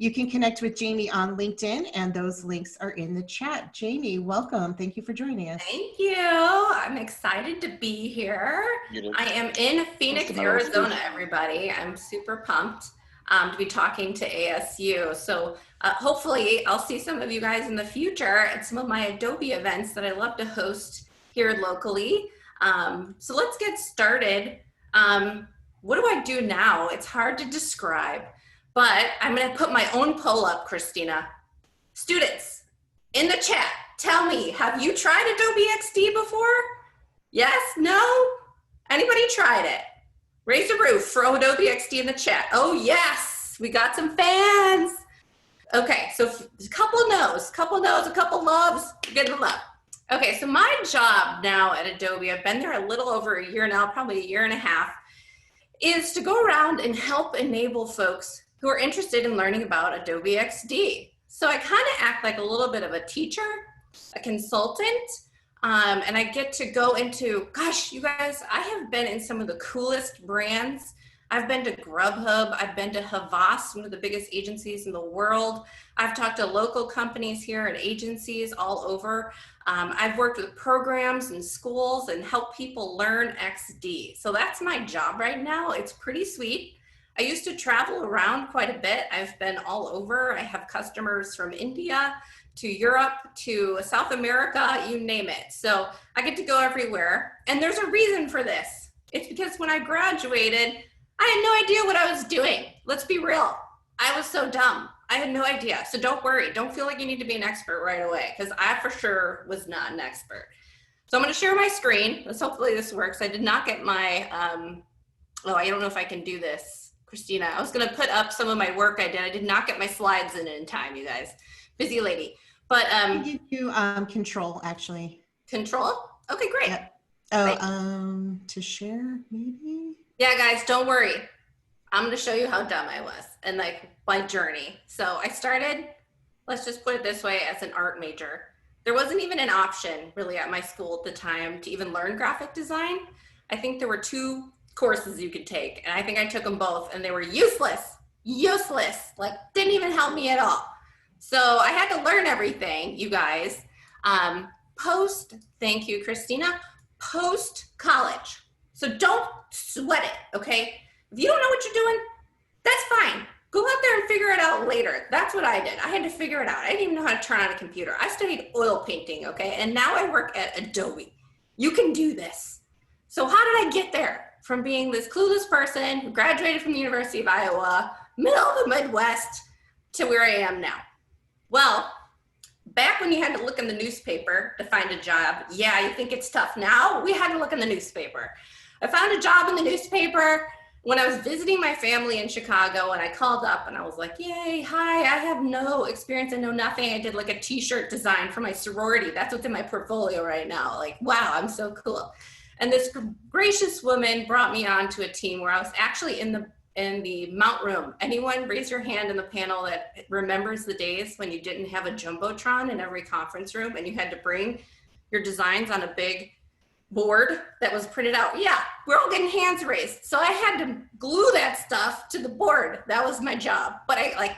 You can connect with Jamie on LinkedIn, and those links are in the chat. Jamie, welcome. Thank you for joining us. Thank you. I'm excited to be here. I am in Phoenix, Arizona, everybody. I'm super pumped to be talking to ASU. So hopefully I'll see some of you guys in the future at some of my Adobe events that I love to host here locally. So let's get started. What do I do now? It's hard to describe. But I'm going to put my own poll up, Christina. Students, in the chat, tell me, have you tried Adobe XD before? Yes? No? Anybody tried it? Raise the roof, throw Adobe XD in the chat. Oh, yes, we got some fans. Okay, so a couple no's, a couple loves, get the love. Okay, so my job now at Adobe, I've been there a little over a year now, probably a year and a half, is to go around and help enable folks who are interested in learning about Adobe XD. So I kind of act like a little bit of a teacher, a consultant, and I get to go into, gosh, you guys, I have been in some of the coolest brands. I've been to Grubhub, I've been to Havas, one of the biggest agencies in the world. I've talked to local companies here and agencies all over. I've worked with programs and schools and helped people learn XD. So that's my job right now. It's pretty sweet. I used to travel around quite a bit. I've been all over. I have customers from India to Europe to South America, you name it. So I get to go everywhere. And there's a reason for this. It's because when I graduated, I had no idea what I was doing. Let's be real. I was so dumb. I had no idea. So don't worry. Don't feel like you need to be an expert right away, because I for sure was not an expert. So I'm going to share my screen. Hopefully this works. I did not get my, oh, I don't know if I can do this. Christina, I was going to put up some of my work I did. I did not get my slides in time, you guys. Busy lady. But I'll give you control, actually. Control? Okay, great. Yep. Oh, to share, maybe? Yeah, guys, don't worry. I'm going to show you how dumb I was and like my journey. So I started, let's just put it this way, as an art major. There wasn't even an option really at my school at the time to even learn graphic design. I think there were 2 courses you could take, and I think I took them both, and they were useless, like didn't even help me at all. So I had to learn everything, you guys. Thank you, Christina, post college. So don't sweat it, okay? If you don't know what you're doing, that's fine. Go out there and figure it out later. That's what I did. I had to figure it out. I didn't even know how to turn on a computer. I studied oil painting, okay? And now I work at Adobe. You can do this. So how did I get there? From being this clueless person who graduated from the University of Iowa, middle of the Midwest, to where I am now. Well, back when you had to look in the newspaper to find a job, yeah, you think it's tough now? We had to look in the newspaper. I found a job in the newspaper when I was visiting my family in Chicago, and I called up and I was like, yay, hi, I have no experience, I know nothing. I did like a t-shirt design for my sorority. That's what's in my portfolio right now. Like, wow, I'm so cool. And this gracious woman brought me onto a team where I was actually in the Mount Room. Anyone raise your hand in the panel that remembers the days when you didn't have a Jumbotron in every conference room and you had to bring your designs on a big board that was printed out? Yeah, we're all getting hands raised. So I had to glue that stuff to the board. That was my job. But I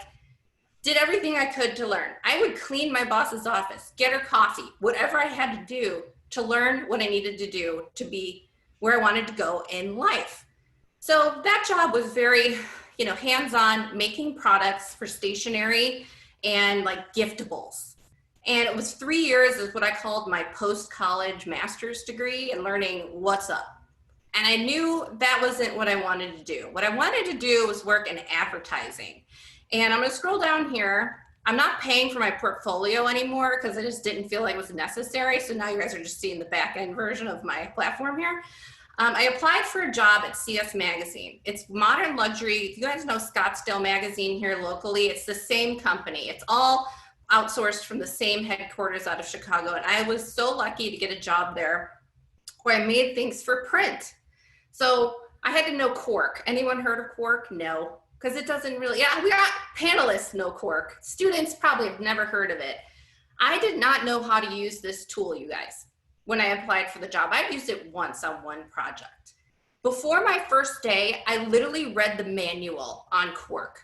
did everything I could to learn. I would clean my boss's office, get her coffee, whatever I had to do to learn what I needed to do to be where I wanted to go in life. So that job was very, hands-on, making products for stationery and like giftables. And it was 3 years is what I called my post-college master's degree and learning what's up. And I knew that wasn't what I wanted to do. What I wanted to do was work in advertising. And I'm gonna scroll down here. I'm not paying for my portfolio anymore because I just didn't feel like it was necessary. So now you guys are just seeing the back end version of my platform here. I applied for a job at CS Magazine. It's modern luxury. If you guys know Scottsdale Magazine here locally, it's the same company. It's all outsourced from the same headquarters out of Chicago. And I was so lucky to get a job there where I made things for print. So I had to know Quark. Anyone heard of Quark? No. Because it doesn't really, yeah, we got panelists know Quark. Students probably have never heard of it. I did not know how to use this tool, you guys, when I applied for the job. I used it once on one project. Before my first day, I literally read the manual on Quark.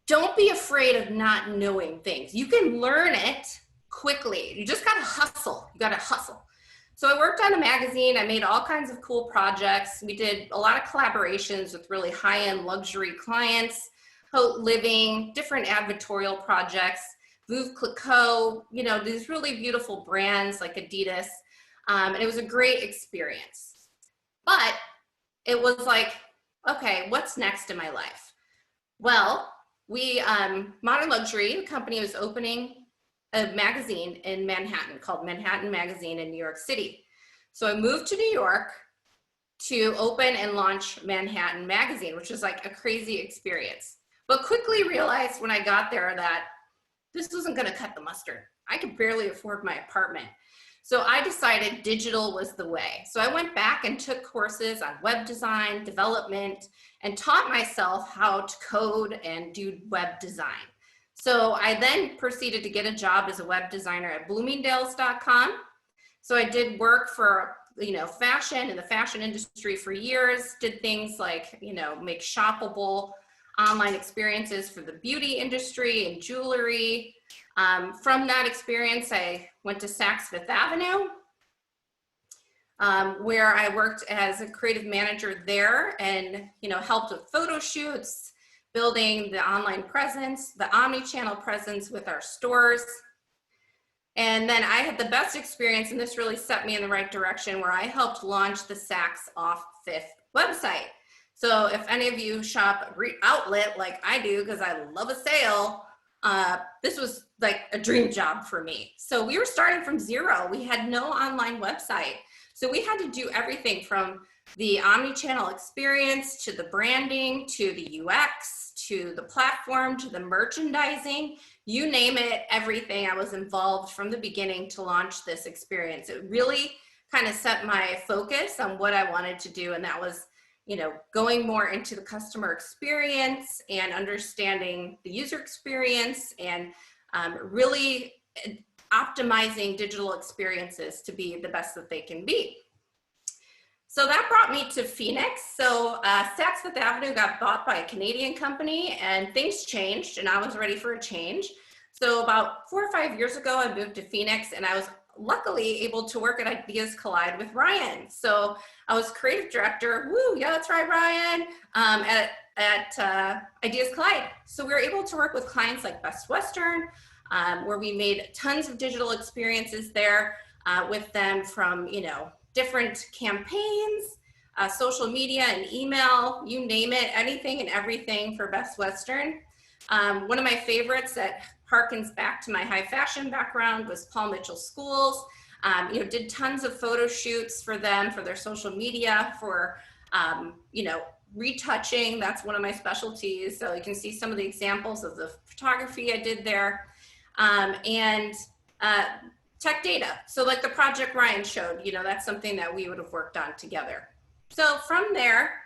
Don't be afraid of not knowing things. You can learn it quickly. You just gotta hustle, you gotta hustle. So I worked on a magazine. I made all kinds of cool projects. We did a lot of collaborations with really high-end luxury clients, Haute Living, different advertorial projects, Veuve Clicquot, these really beautiful brands like Adidas. And it was a great experience. But it was like, okay, what's next in my life? Well, Modern Luxury, the company, was opening a magazine in Manhattan called Manhattan Magazine in New York City. So I moved to New York to open and launch Manhattan Magazine, which was like a crazy experience. But quickly realized when I got there that this wasn't gonna cut the mustard. I could barely afford my apartment. So I decided digital was the way. So I went back and took courses on web design, development, and taught myself how to code and do web design. So I then proceeded to get a job as a web designer at Bloomingdale's.com. So I did work for, fashion in the fashion industry for years, did things like, make shoppable online experiences for the beauty industry and jewelry. From that experience, I went to Saks Fifth Avenue, where I worked as a creative manager there and, helped with photo shoots, building the online presence, the omni-channel presence with our stores. And then I had the best experience, and this really set me in the right direction, where I helped launch the Saks Off Fifth website. So if any of you shop outlet like I do, because I love a sale, this was like a dream job for me. So we were starting from zero. We had no online website. So we had to do everything from the omni-channel experience to the branding, to the UX, to the platform, to the merchandising, you name it, everything. I was involved from the beginning to launch this experience. It really kind of set my focus on what I wanted to do, and that was going more into the customer experience and understanding the user experience and really optimizing digital experiences to be the best that they can be. So that brought me to Phoenix. So Saks Fifth Avenue got bought by a Canadian company and things changed and I was ready for a change. So about 4 or 5 years ago, I moved to Phoenix and I was luckily able to work at Ideas Collide with Ryan. So I was creative director, woo, yeah, that's right, Ryan, at Ideas Collide. So we were able to work with clients like Best Western, where we made tons of digital experiences there with them from, different campaigns, social media and email, you name it, anything and everything for Best Western. One of my favorites that harkens back to my high fashion background was Paul Mitchell Schools. Did tons of photo shoots for them, for their social media, for, retouching. That's one of my specialties. So you can see some of the examples of the photography I did there. Tech data. So like the project Ryan showed, that's something that we would have worked on together. So from there,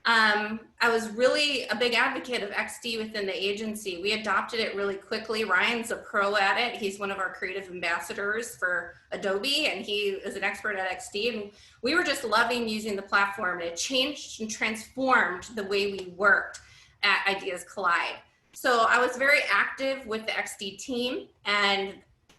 I was really a big advocate of XD within the agency. We adopted it really quickly. Ryan's a pro at it. He's one of our creative ambassadors for Adobe, and he is an expert at XD. And we were just loving using the platform. And it changed and transformed the way we worked at Ideas Collide. So I was very active with the XD team and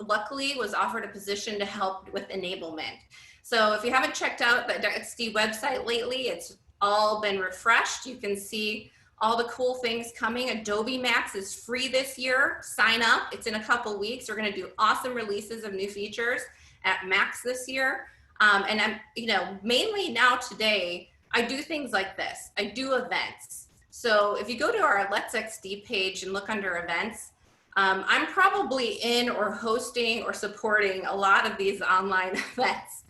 luckily was offered a position to help with enablement. So if you haven't checked out the XD website lately, it's all been refreshed. You can see all the cool things coming. Adobe Max is free this year. Sign up. It's in a couple weeks. We're going to do awesome releases of new features at Max this year. And I'm, mainly now today, I do things like this. I do events. So if you go to our Let's XD page and look under events, I'm probably in or hosting or supporting a lot of these online events.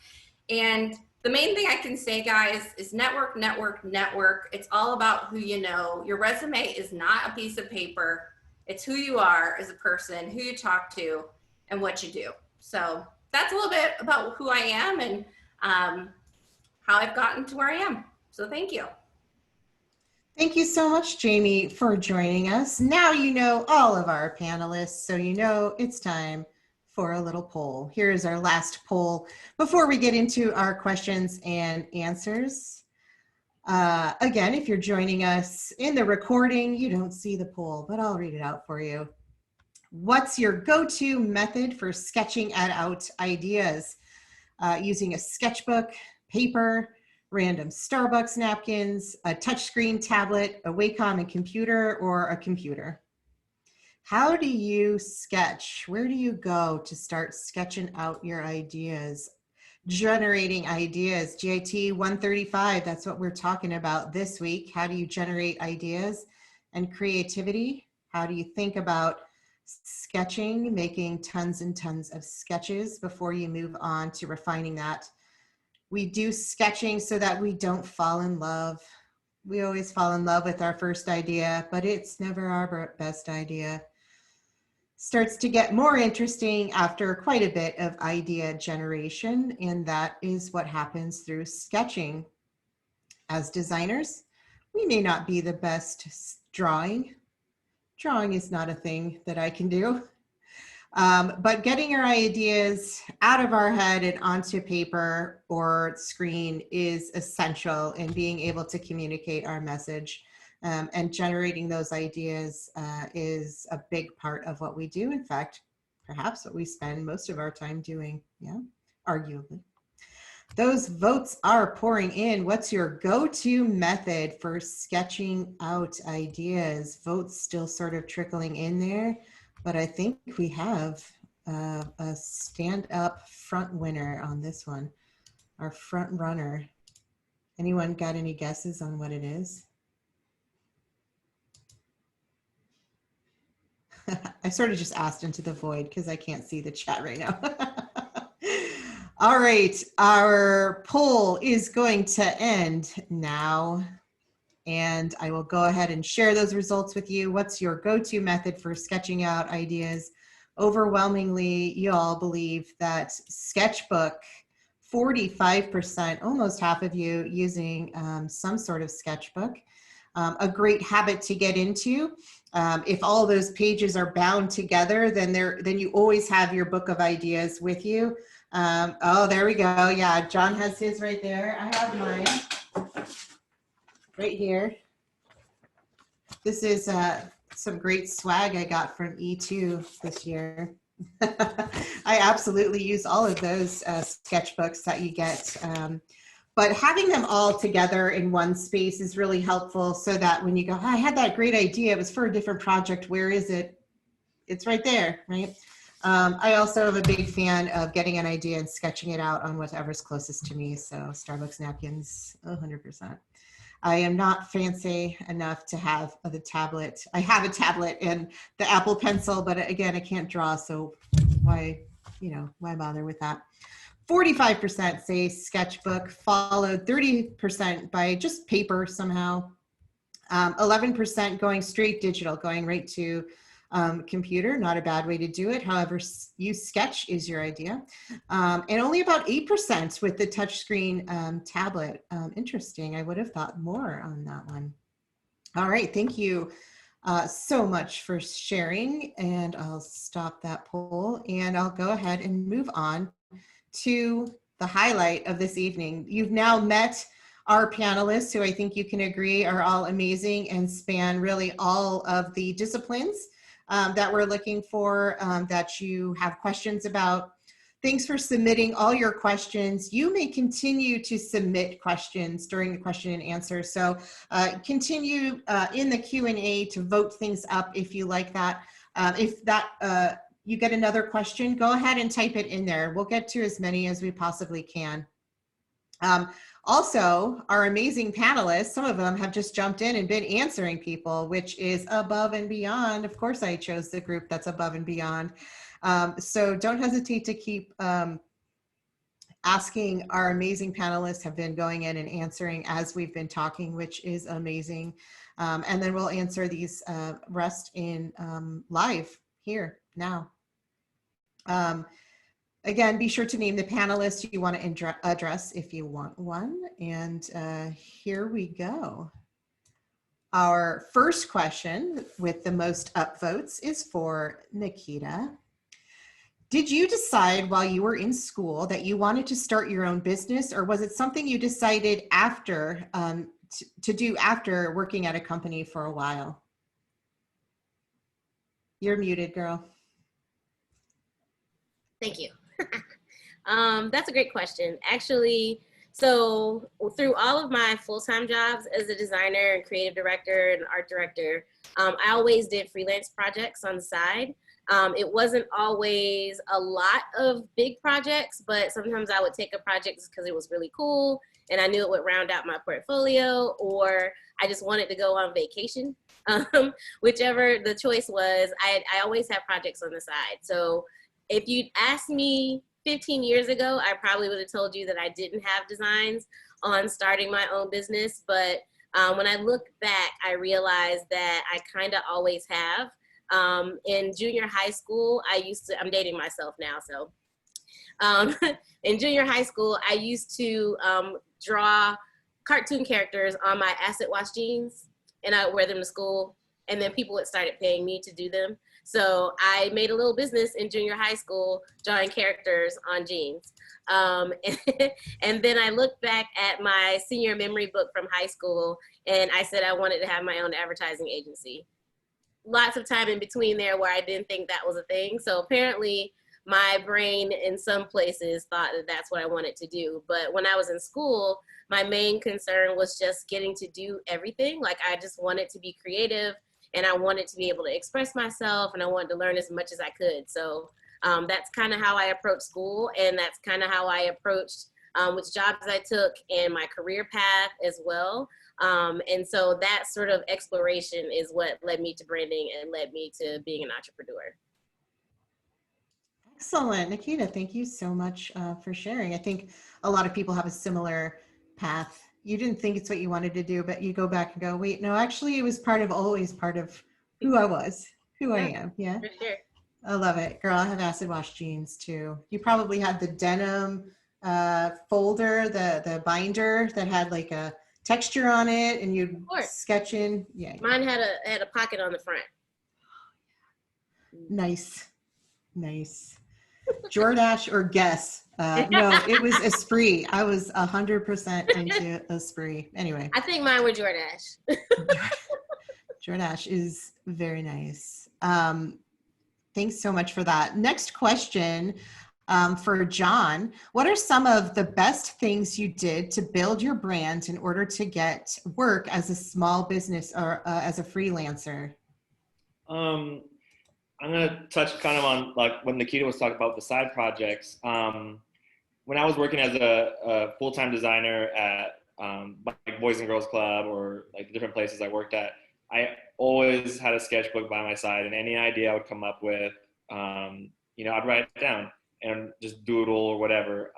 And the main thing I can say, guys, is network, network, network. It's all about who you know. Your resume is not a piece of paper. It's who you are as a person, who you talk to, and what you do. So that's a little bit about who I am and how I've gotten to where I am. So thank you. Thank you so much, Jamie, for joining us. Now you know all of our panelists, so you know it's time for a little poll. Here is our last poll before we get into our questions and answers. Again, if you're joining us in the recording, you don't see the poll, but I'll read it out for you. What's your go-to method for sketching out ideas? Using a sketchbook, paper, random Starbucks napkins, a touchscreen tablet, a Wacom and computer, or a computer? How do you sketch? Where do you go to start sketching out your ideas? Generating ideas, GIT 135, that's what we're talking about this week. How do you generate ideas and creativity? How do you think about sketching, making tons and tons of sketches before you move on to refining that? We do sketching so that we don't fall in love. We always fall in love with our first idea, but it's never our best idea. Starts to get more interesting after quite a bit of idea generation, and that is what happens through sketching. As designers, we may not be the best drawing. Drawing is not a thing that I can do. But getting our ideas out of our head and onto paper or screen is essential in being able to communicate our message. And generating those ideas is a big part of what we do. In fact, perhaps what we spend most of our time doing, yeah, arguably. Those votes are pouring in. What's your go-to method for sketching out ideas? Votes still sort of trickling in there. But I think we have a stand-up front winner on this one, our front runner. Anyone got any guesses on what it is? I sort of just asked into the void because I can't see the chat right now. All right, our poll is going to end now. And I will go ahead and share those results with you. What's your go-to method for sketching out ideas? Overwhelmingly, you all believe that sketchbook 45%, almost half of you using some sort of sketchbook. A great habit to get into. If all those pages are bound together, then you always have your book of ideas with you. Oh, there we go. Yeah, John has his right there. I have mine right here. This is some great swag I got from E2 this year. I absolutely use all of those sketchbooks that you get. But having them all together in one space is really helpful so that when you go, oh, I had that great idea, it was for a different project, where is it? It's right there, right? I also am a big fan of getting an idea and sketching it out on whatever's closest to me. So Starbucks napkins, 100%. I am not fancy enough to have the tablet. I have a tablet and the Apple Pencil, but again, I can't draw, so why bother with that? 45% say sketchbook, followed 30% by just paper somehow. 11% going straight digital, going right to computer, not a bad way to do it. However, use Sketch is your idea. And only about 8% with the touchscreen tablet. Interesting, I would have thought more on that one. All right, thank you so much for sharing, and I'll stop that poll and I'll go ahead and move on to the highlight of this evening. You've now met our panelists, who I think you can agree are all amazing and span really all of the disciplines that we're looking for, that you have questions about. Thanks for submitting all your questions. You may continue to submit questions during the question and answer. So continue in the Q&A to vote things up if you like that. If you get another question, go ahead and type it in there. We'll get to as many as we possibly can. Also, our amazing panelists, some of them have just jumped in and been answering people, which is above and beyond. Of course, I chose the group that's above and beyond. So don't hesitate to keep asking. Our amazing panelists have been going in and answering as we've been talking, which is amazing. And then we'll answer these rest in live here now. Again, be sure to name the panelists you want to address if you want one. And here we go. Our first question with the most upvotes is for Nikita. Did you decide while you were in school that you wanted to start your own business, or was it something you decided after to do after working at a company for a while? You're muted, girl. Thank you. That's a great question. Actually, so through all of my full-time jobs as a designer and creative director and art director, I always did freelance projects on the side. It wasn't always a lot of big projects, but sometimes I would take a project because it was really cool and I knew it would round out my portfolio, or I just wanted to go on vacation. Whichever the choice was, I always had projects on the side. So if you'd asked me 15 years ago, I probably would have told you that I didn't have designs on starting my own business. But when I look back, I realized that I kind of always have. In junior high school, I'm dating myself now, so. In junior high school, I used to draw cartoon characters on my acid wash jeans, and I would wear them to school, and then people would start paying me to do them. So I made a little business in junior high school drawing characters on jeans. And then I looked back at my senior memory book from high school, and I said I wanted to have my own advertising agency. Lots of time in between there where I didn't think that was a thing. So apparently my brain in some places thought that that's what I wanted to do. But when I was in school, my main concern was just getting to do everything. Like, I just wanted to be creative, and I wanted to be able to express myself, and I wanted to learn as much as I could. So that's kind of how I approached school, and that's kind of how I approached which jobs I took and my career path as well. And so that sort of exploration is what led me to branding and led me to being an entrepreneur. Excellent. Nikita, thank you so much for sharing. I think a lot of people have a similar path. You didn't think it's what you wanted to do, but you go back and go, wait, no, actually it was always part of who I was, who I am. Yeah. For sure. I love it. Girl, I have acid wash jeans too. You probably had the denim folder, the binder that had like a texture on it, and you'd Of course. sketch in? Yeah. Mine had a pocket on the front. Nice. Nice. Jordache or Guess? No, it was Esprit. I was 100% into Esprit. Anyway. I think mine were Jordache. Jordache is very nice. Thanks so much for that. Next question for John. What are some of the best things you did to build your brand in order to get work as a small business or as a freelancer? I'm gonna touch kind of on like when Nikita was talking about the side projects. When I was working as a full-time designer at like Boys and Girls Club or like the different places I worked at, I always had a sketchbook by my side, and any idea I would come up with, I'd write it down and just doodle or whatever.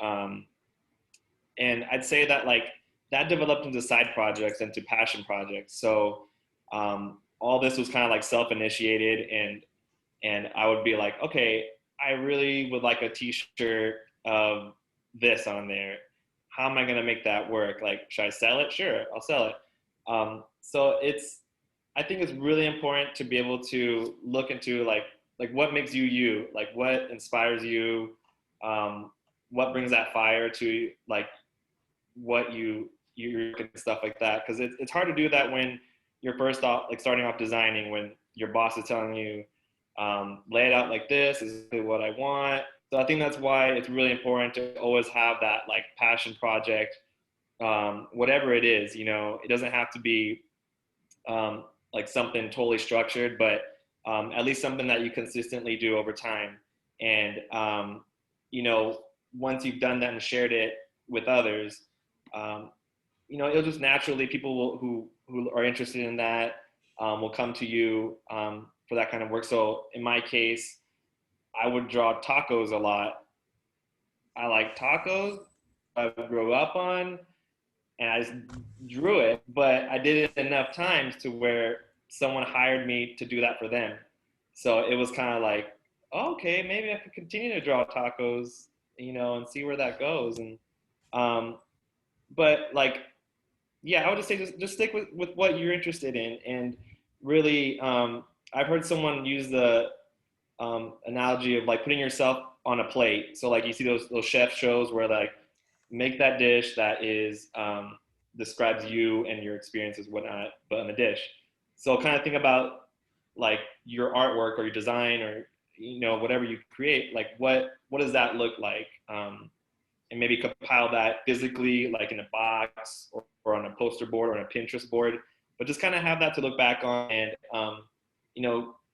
And I'd say that like that developed into side projects, into passion projects. So all this was kind of like self-initiated, and I would be like, okay, I really would like a t-shirt of this on there. How am I going to make that work? Like, should I sell it? Sure, I'll sell it. So I think it's really important to be able to look into like what makes you you, like what inspires you, what brings that fire to like what you're and stuff like that. Because it's hard to do that when you're first off, like starting off designing, when your boss is telling you, lay it out like this is what I want. So I think that's why it's really important to always have that like passion project, whatever it is. It doesn't have to be like something totally structured, but at least something that you consistently do over time. And once you've done that and shared it with others, it'll just naturally, people who are interested in that will come to you for that kind of work. So in my case, I would draw tacos a lot. I like tacos. I grew up on, and I just drew it, but I did it enough times to where someone hired me to do that for them. So it was kind of like, oh, okay, maybe I could continue to draw tacos, and see where that goes. And, but like, yeah, I would just say just stick with what you're interested in. And really, I've heard someone use the analogy of like putting yourself on a plate. So like you see those chef shows where like make that dish that is describes you and your experiences, whatnot, but on a dish. So kind of think about like your artwork or your design or whatever you create, like what does that look like, and maybe compile that physically, like in a box or on a poster board or on a Pinterest board, but just kind of have that to look back on and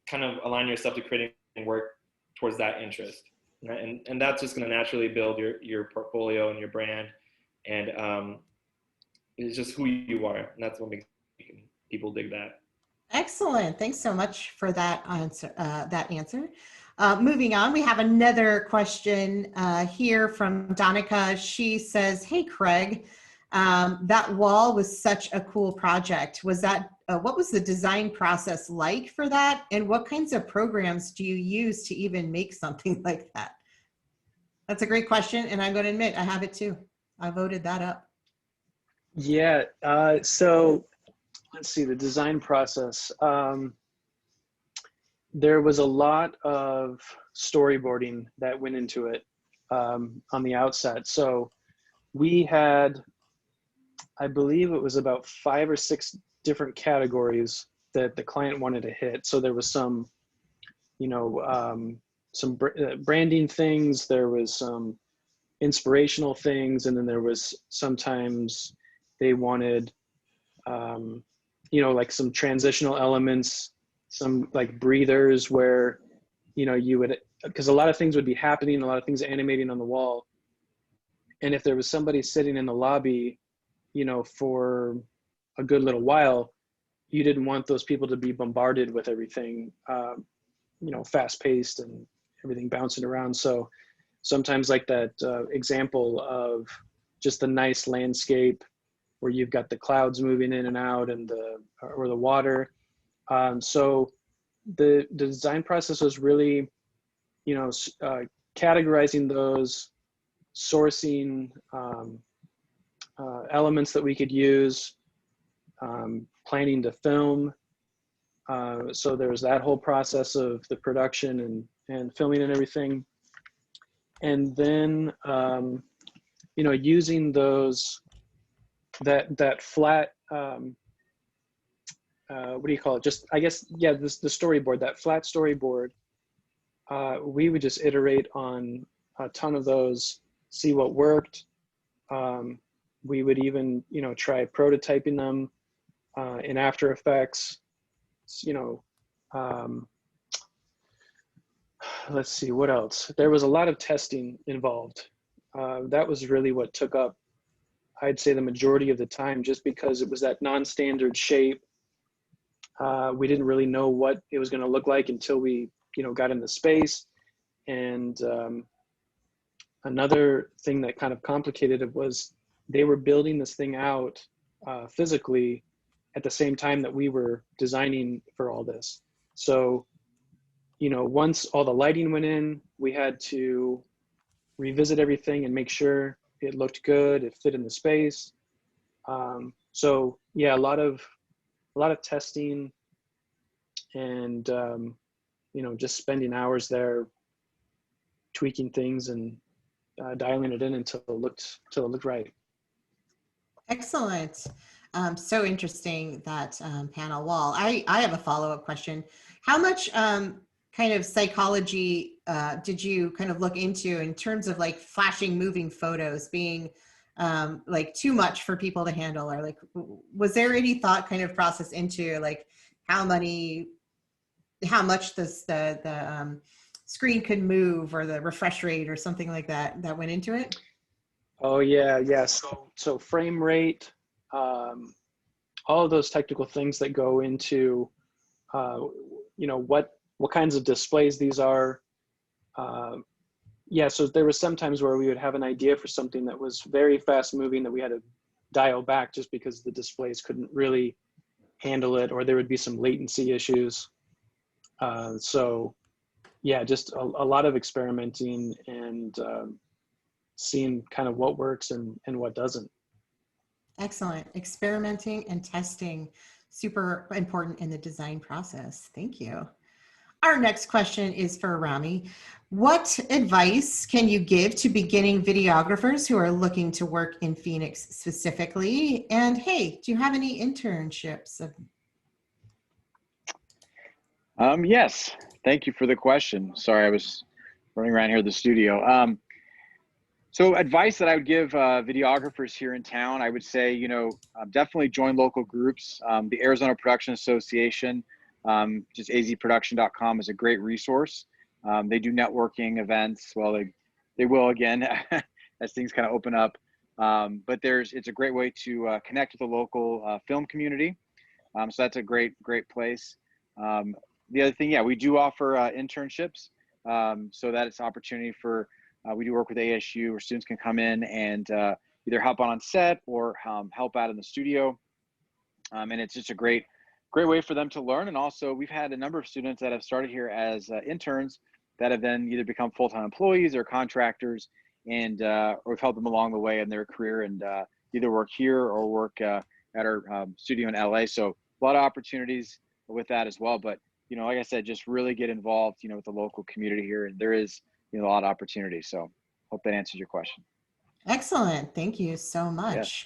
kind of align yourself to creating work towards that interest, right? And that's just going to naturally build your portfolio and your brand, and it's just who you are, and that's what makes people dig that. Excellent. Thanks so much for that answer. Moving on, we have another question here from Donica. She says, hey, Craig, that wall was such a cool project. Was that, what was the design process like for that? And what kinds of programs do you use to even make something like that? That's a great question. And I'm going to admit, I have it too. I voted that up. Yeah. So let's see, the design process. There was a lot of storyboarding that went into it on the outset. So we had, I believe it was about 5 or 6 different categories that the client wanted to hit. So there was some, some branding things, there was some inspirational things, and then there was sometimes they wanted, like some transitional elements, some like breathers where, you would, because a lot of things would be happening, a lot of things animating on the wall. And if there was somebody sitting in the lobby, for a good little while, you didn't want those people to be bombarded with everything, fast paced and everything bouncing around. So sometimes like that example of just the nice landscape where you've got the clouds moving in and out and the water. So the design process was really, categorizing those, sourcing elements that we could use, planning to film. So there was that whole process of the production and filming and everything. And then, you know, using those, that flat, what do you call it? Just, I guess, yeah, the storyboard, that flat storyboard, we would just iterate on a ton of those, see what worked. We would even, you know, try prototyping them in After Effects, you know, let's see, what else? There was a lot of testing involved. That was really what took up, I'd say, the majority of the time, just because it was that non-standard shape. We didn't really know what it was going to look like until we, you know, got into space. And another thing that kind of complicated it was they were building this thing out physically at the same time that we were designing for all this. So, you know, once all the lighting went in, we had to revisit everything and make sure it looked good, it fit in the space. So yeah, a lot of testing and, you know, just spending hours there tweaking things and dialing it in until it looked right. Excellent. So interesting, that panel wall. I have a follow-up question. How much kind of psychology did you kind of look into in terms of like flashing moving photos being like too much for people to handle? Or like, was there any thought kind of process into like how much the screen could move, or the refresh rate or something like that went into it? Oh yeah, yes. So frame rate, all of those technical things that go into, you know, what kinds of displays these are. Yeah, so there was sometimes where we would have an idea for something that was very fast moving that we had to dial back just because the displays couldn't really handle it, or there would be some latency issues. So yeah, just a lot of experimenting and seeing kind of what works and what doesn't. Excellent. Experimenting and testing, super important in the design process. Thank you. Our next question is for Rami. What advice can you give to beginning videographers who are looking to work in Phoenix specifically? And hey, do you have any internships? Yes, thank you for the question. Sorry, I was running around here at the studio. So advice that I would give videographers here in town, I would say, you know, definitely join local groups. The Arizona Production Association, just azproduction.com is a great resource. They do networking events. Well, they will again as things kind of open up. But it's a great way to connect with the local film community. So that's a great place. The other thing, yeah, we do offer internships. So that it's an opportunity for, we do work with ASU where students can come in and either help on set or help out in the studio. And it's just a great way for them to learn. And also we've had a number of students that have started here as interns that have then either become full-time employees or contractors, and or we've helped them along the way in their career and either work here or work at our studio in LA. So a lot of opportunities with that as well. But, you know, like I said, just really get involved, you know, with the local community here. And there is, you know, a lot of opportunities. So hope that answers your question. Excellent. Thank you so much.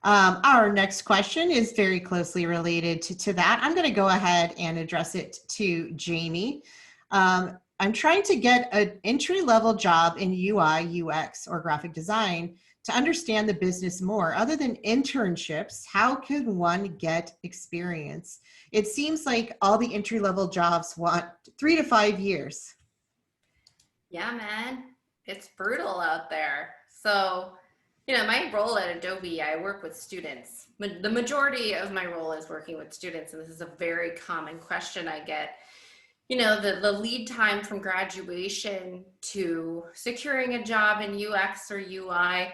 Yeah. Our next question is very closely related to that. I'm going to go ahead and address it to Jamie. I'm trying to get an entry-level job in UI, UX, or graphic design to understand the business more. Other than internships, how can one get experience? It seems like all the entry-level jobs want 3 to 5 years. Yeah, man, it's brutal out there. So, you know, my role at Adobe, I work with students. The majority of my role is working with students, and this is a very common question I get. You know, the lead time from graduation to securing a job in UX or UI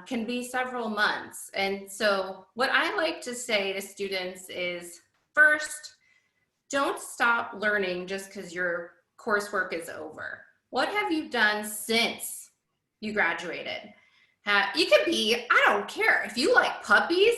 can be several months. And so what I like to say to students is, first, don't stop learning just because your coursework is over. What have you done since you graduated. You could be, I don't care, if you like puppies,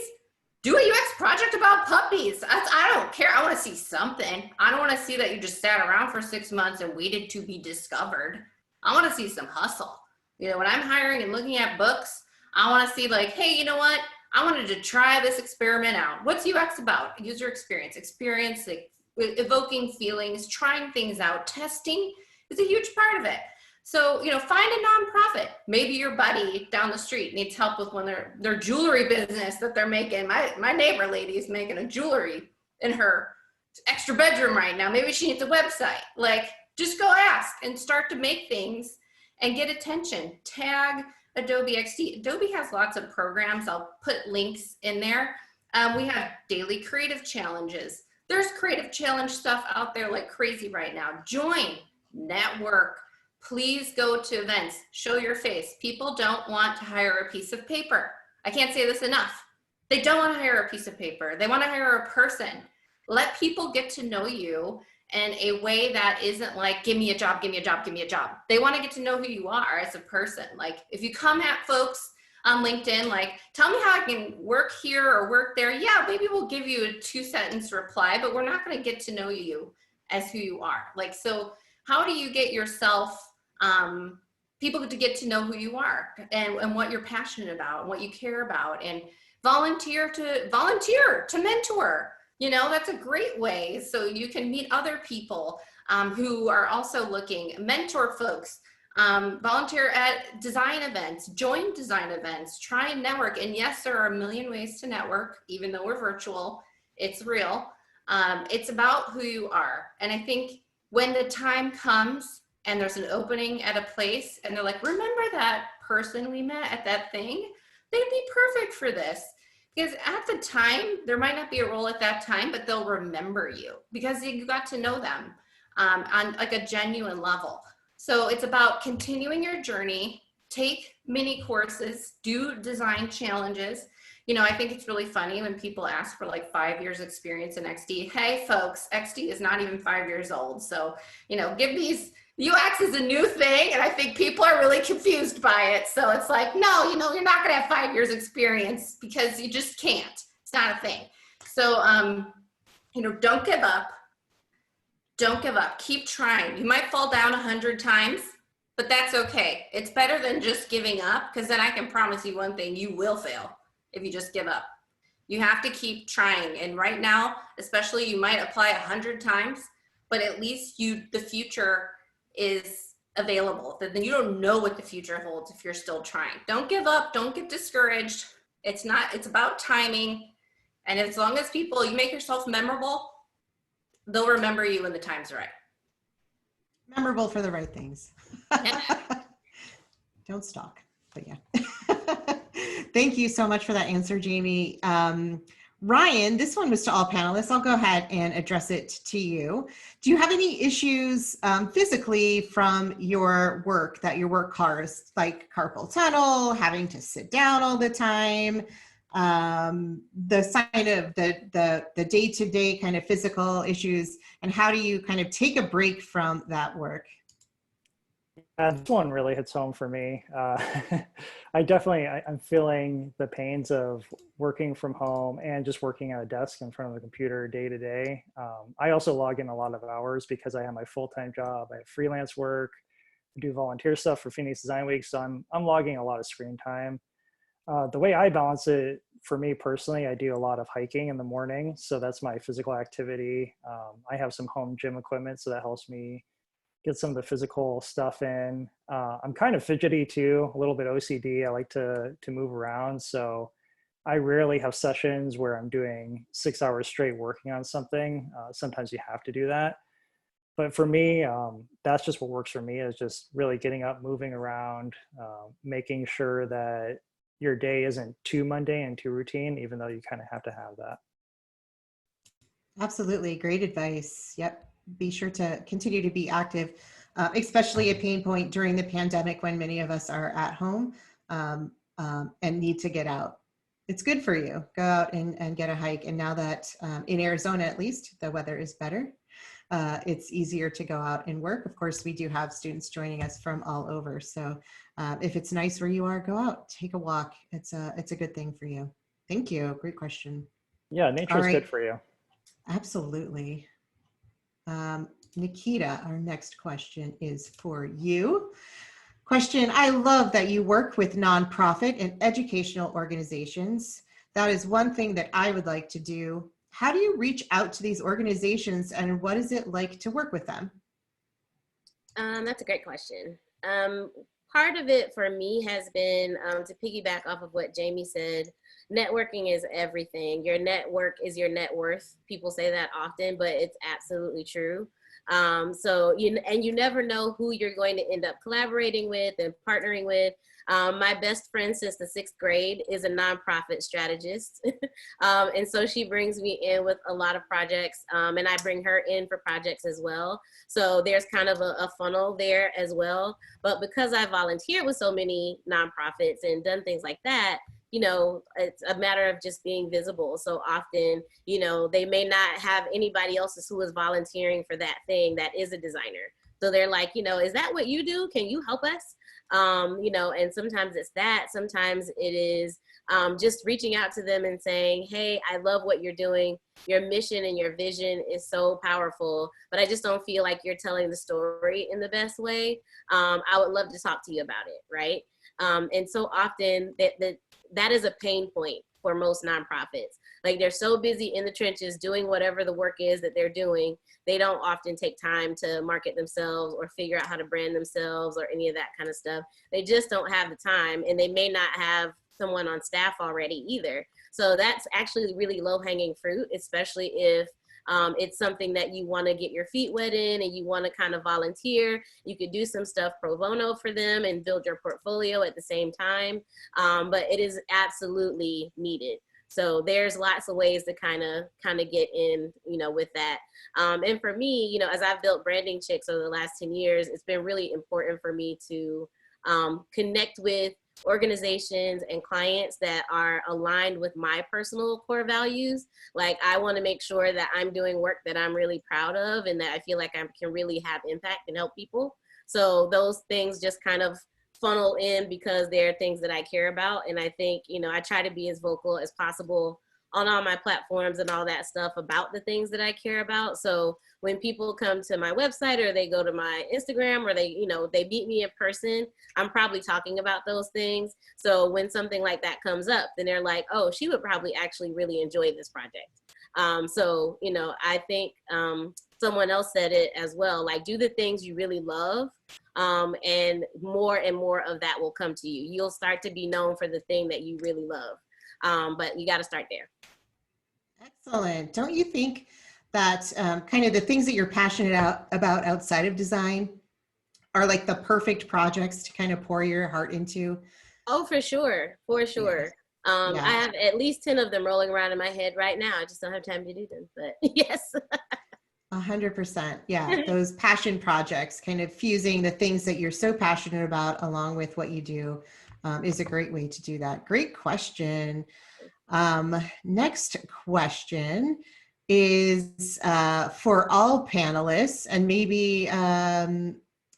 do a UX project about puppies. I don't care. I want to see something. I don't want to see that you just sat around for 6 months and waited to be discovered. I want to see some hustle. You know, when I'm hiring and looking at books, I want to see like, hey, you know what? I wanted to try this experiment out. What's UX about? User experience, like evoking feelings, trying things out. Testing is a huge part of it. So, you know, find a nonprofit. Maybe your buddy down the street needs help with one of their jewelry business that they're making. My neighbor lady is making a jewelry in her extra bedroom right now. Maybe she needs a website. Like, just go ask and start to make things and get attention. Tag Adobe XD. Adobe has lots of programs. I'll put links in there. We have daily creative challenges. There's creative challenge stuff out there like crazy right now. Join, network. Please go to events, show your face. People don't want to hire a piece of paper. I can't say this enough. They don't want to hire a piece of paper. They want to hire a person. Let people get to know you in a way that isn't like, give me a job, give me a job, give me a job. They want to get to know who you are as a person. Like if you come at folks on LinkedIn, like, tell me how I can work here or work there. Yeah, maybe we'll give you a 2-sentence reply, but we're not going to get to know you as who you are. Like, so how do you get yourself people to get to know who you are and what you're passionate about and what you care about, and volunteer to mentor. You know, that's a great way. So you can meet other people who are also looking, mentor folks, volunteer at design events, join design events, try and network. And yes, there are a million ways to network, even though we're virtual, it's real. It's about who you are. And I think when the time comes, and there's an opening at a place and they're like, remember that person we met at that thing? They'd be perfect for this. Because at the time, there might not be a role at that time, but they'll remember you because you got to know them on like a genuine level. So it's about continuing your journey, take mini courses, do design challenges. You know, I think it's really funny when people ask for like 5 years experience in XD. Hey folks, XD is not even 5 years old. So, you know, give these, UX is a new thing, and I think people are really confused by it. So it's like, no, you know, you're not going to have 5 years experience because you just can't. It's not a thing. So, you know, don't give up. Don't give up. Keep trying. You might fall down 100 times, but that's okay. It's better than just giving up, because then I can promise you one thing, you will fail if you just give up. You have to keep trying. And right now, especially, you might apply 100 times, but at least the future is available. Then you don't know what the future holds if you're still trying. Don't give up. Don't get discouraged. It's about timing. And as long as you make yourself memorable, they'll remember you when the time's right. Memorable for the right things. Yeah. Don't stalk, but yeah. Thank you so much for that answer, Jamie. Ryan, this one was to all panelists. I'll go ahead and address it to you. Do you have any issues physically from your work that your work caused, like carpal tunnel, having to sit down all the time, the sign of the day-to-day kind of physical issues, and how do you kind of take a break from that work? This one really hits home for me. I'm feeling the pains of working from home and just working at a desk in front of a computer day to day. I also log in a lot of hours because I have my full-time job. I have freelance work, I do volunteer stuff for Phoenix Design Week. So I'm logging a lot of screen time. The way I balance it, for me personally, I do a lot of hiking in the morning. So that's my physical activity. I have some home gym equipment, so that helps me get some of the physical stuff in. I'm kind of fidgety too, a little bit OCD. I like to move around. So I rarely have sessions where I'm doing 6 hours straight working on something. Sometimes you have to do that. But for me, that's just what works for me, is just really getting up, moving around, making sure that your day isn't too mundane and too routine, even though you kind of have to have that. Absolutely. Great advice. Yep. Be sure to continue to be active, especially a pain point during the pandemic when many of us are at home and need to get out. It's good for you. Go out and get a hike. And now that in Arizona, at least, the weather is better. it's easier to go out and work. Of course, we do have students joining us from all over. So if it's nice where you are, go out, take a walk. It's a good thing for you. Thank you. Great question. Yeah, nature is good for you. Absolutely. Nikita, our next question is for you. Question, I love that you work with nonprofit and educational organizations. That is one thing that I would like to do. How do you reach out to these organizations and what is it like to work with them? That's a great question. Part of it for me has been to piggyback off of what Jamie said, networking is everything. Your network is your net worth. People say that often, but it's absolutely true. So you never know who you're going to end up collaborating with and partnering with. My best friend since the 6th grade is a nonprofit strategist. And so she brings me in with a lot of projects, and I bring her in for projects as well. So there's kind of a funnel there as well. But because I volunteered with so many nonprofits and done things like that, it's a matter of just being visible. So often, they may not have anybody else who is volunteering for that thing that is a designer. So they're like, is that what you do? Can you help us? And sometimes it's that. Sometimes it is just reaching out to them and saying, hey, I love what you're doing. Your mission and your vision is so powerful, but I just don't feel like you're telling the story in the best way. I would love to talk to you about it, right? And so often that is a pain point for most nonprofits. Like they're so busy in the trenches doing whatever the work is that they're doing. They don't often take time to market themselves or figure out how to brand themselves or any of that kind of stuff. They just don't have the time, and they may not have someone on staff already either. So that's actually really low-hanging fruit, especially if it's something that you want to get your feet wet in and you want to kind of volunteer. You could do some stuff pro bono for them and build your portfolio at the same time. But it is absolutely needed. So there's lots of ways to kind of get in, with that. And for me, as I've built Branding Chicks over the last 10 years, it's been really important for me to connect with organizations and clients that are aligned with my personal core values. Like I want to make sure that I'm doing work that I'm really proud of and that I feel like I can really have impact and help people. So those things just kind of funnel in because they're things that I care about. And I think, I try to be as vocal as possible on all my platforms and all that stuff about the things that I care about. So when people come to my website or they go to my Instagram or they meet me in person, I'm probably talking about those things. So when something like that comes up, then they're like, oh, she would probably actually really enjoy this project. So, I think someone else said it as well, like do the things you really love, and more of that will come to you. You'll start to be known for the thing that you really love. But you got to start there. Excellent. Don't you think that kind of the things that you're passionate about outside of design are like the perfect projects to kind of pour your heart into? Oh, for sure. For sure. Yes. I have at least 10 of them rolling around in my head right now. I just don't have time to do them, but yes. 100%. Yeah. Those passion projects, kind of fusing the things that you're so passionate about along with what you do is a great way to do that. Great question. Next question is for all panelists, and maybe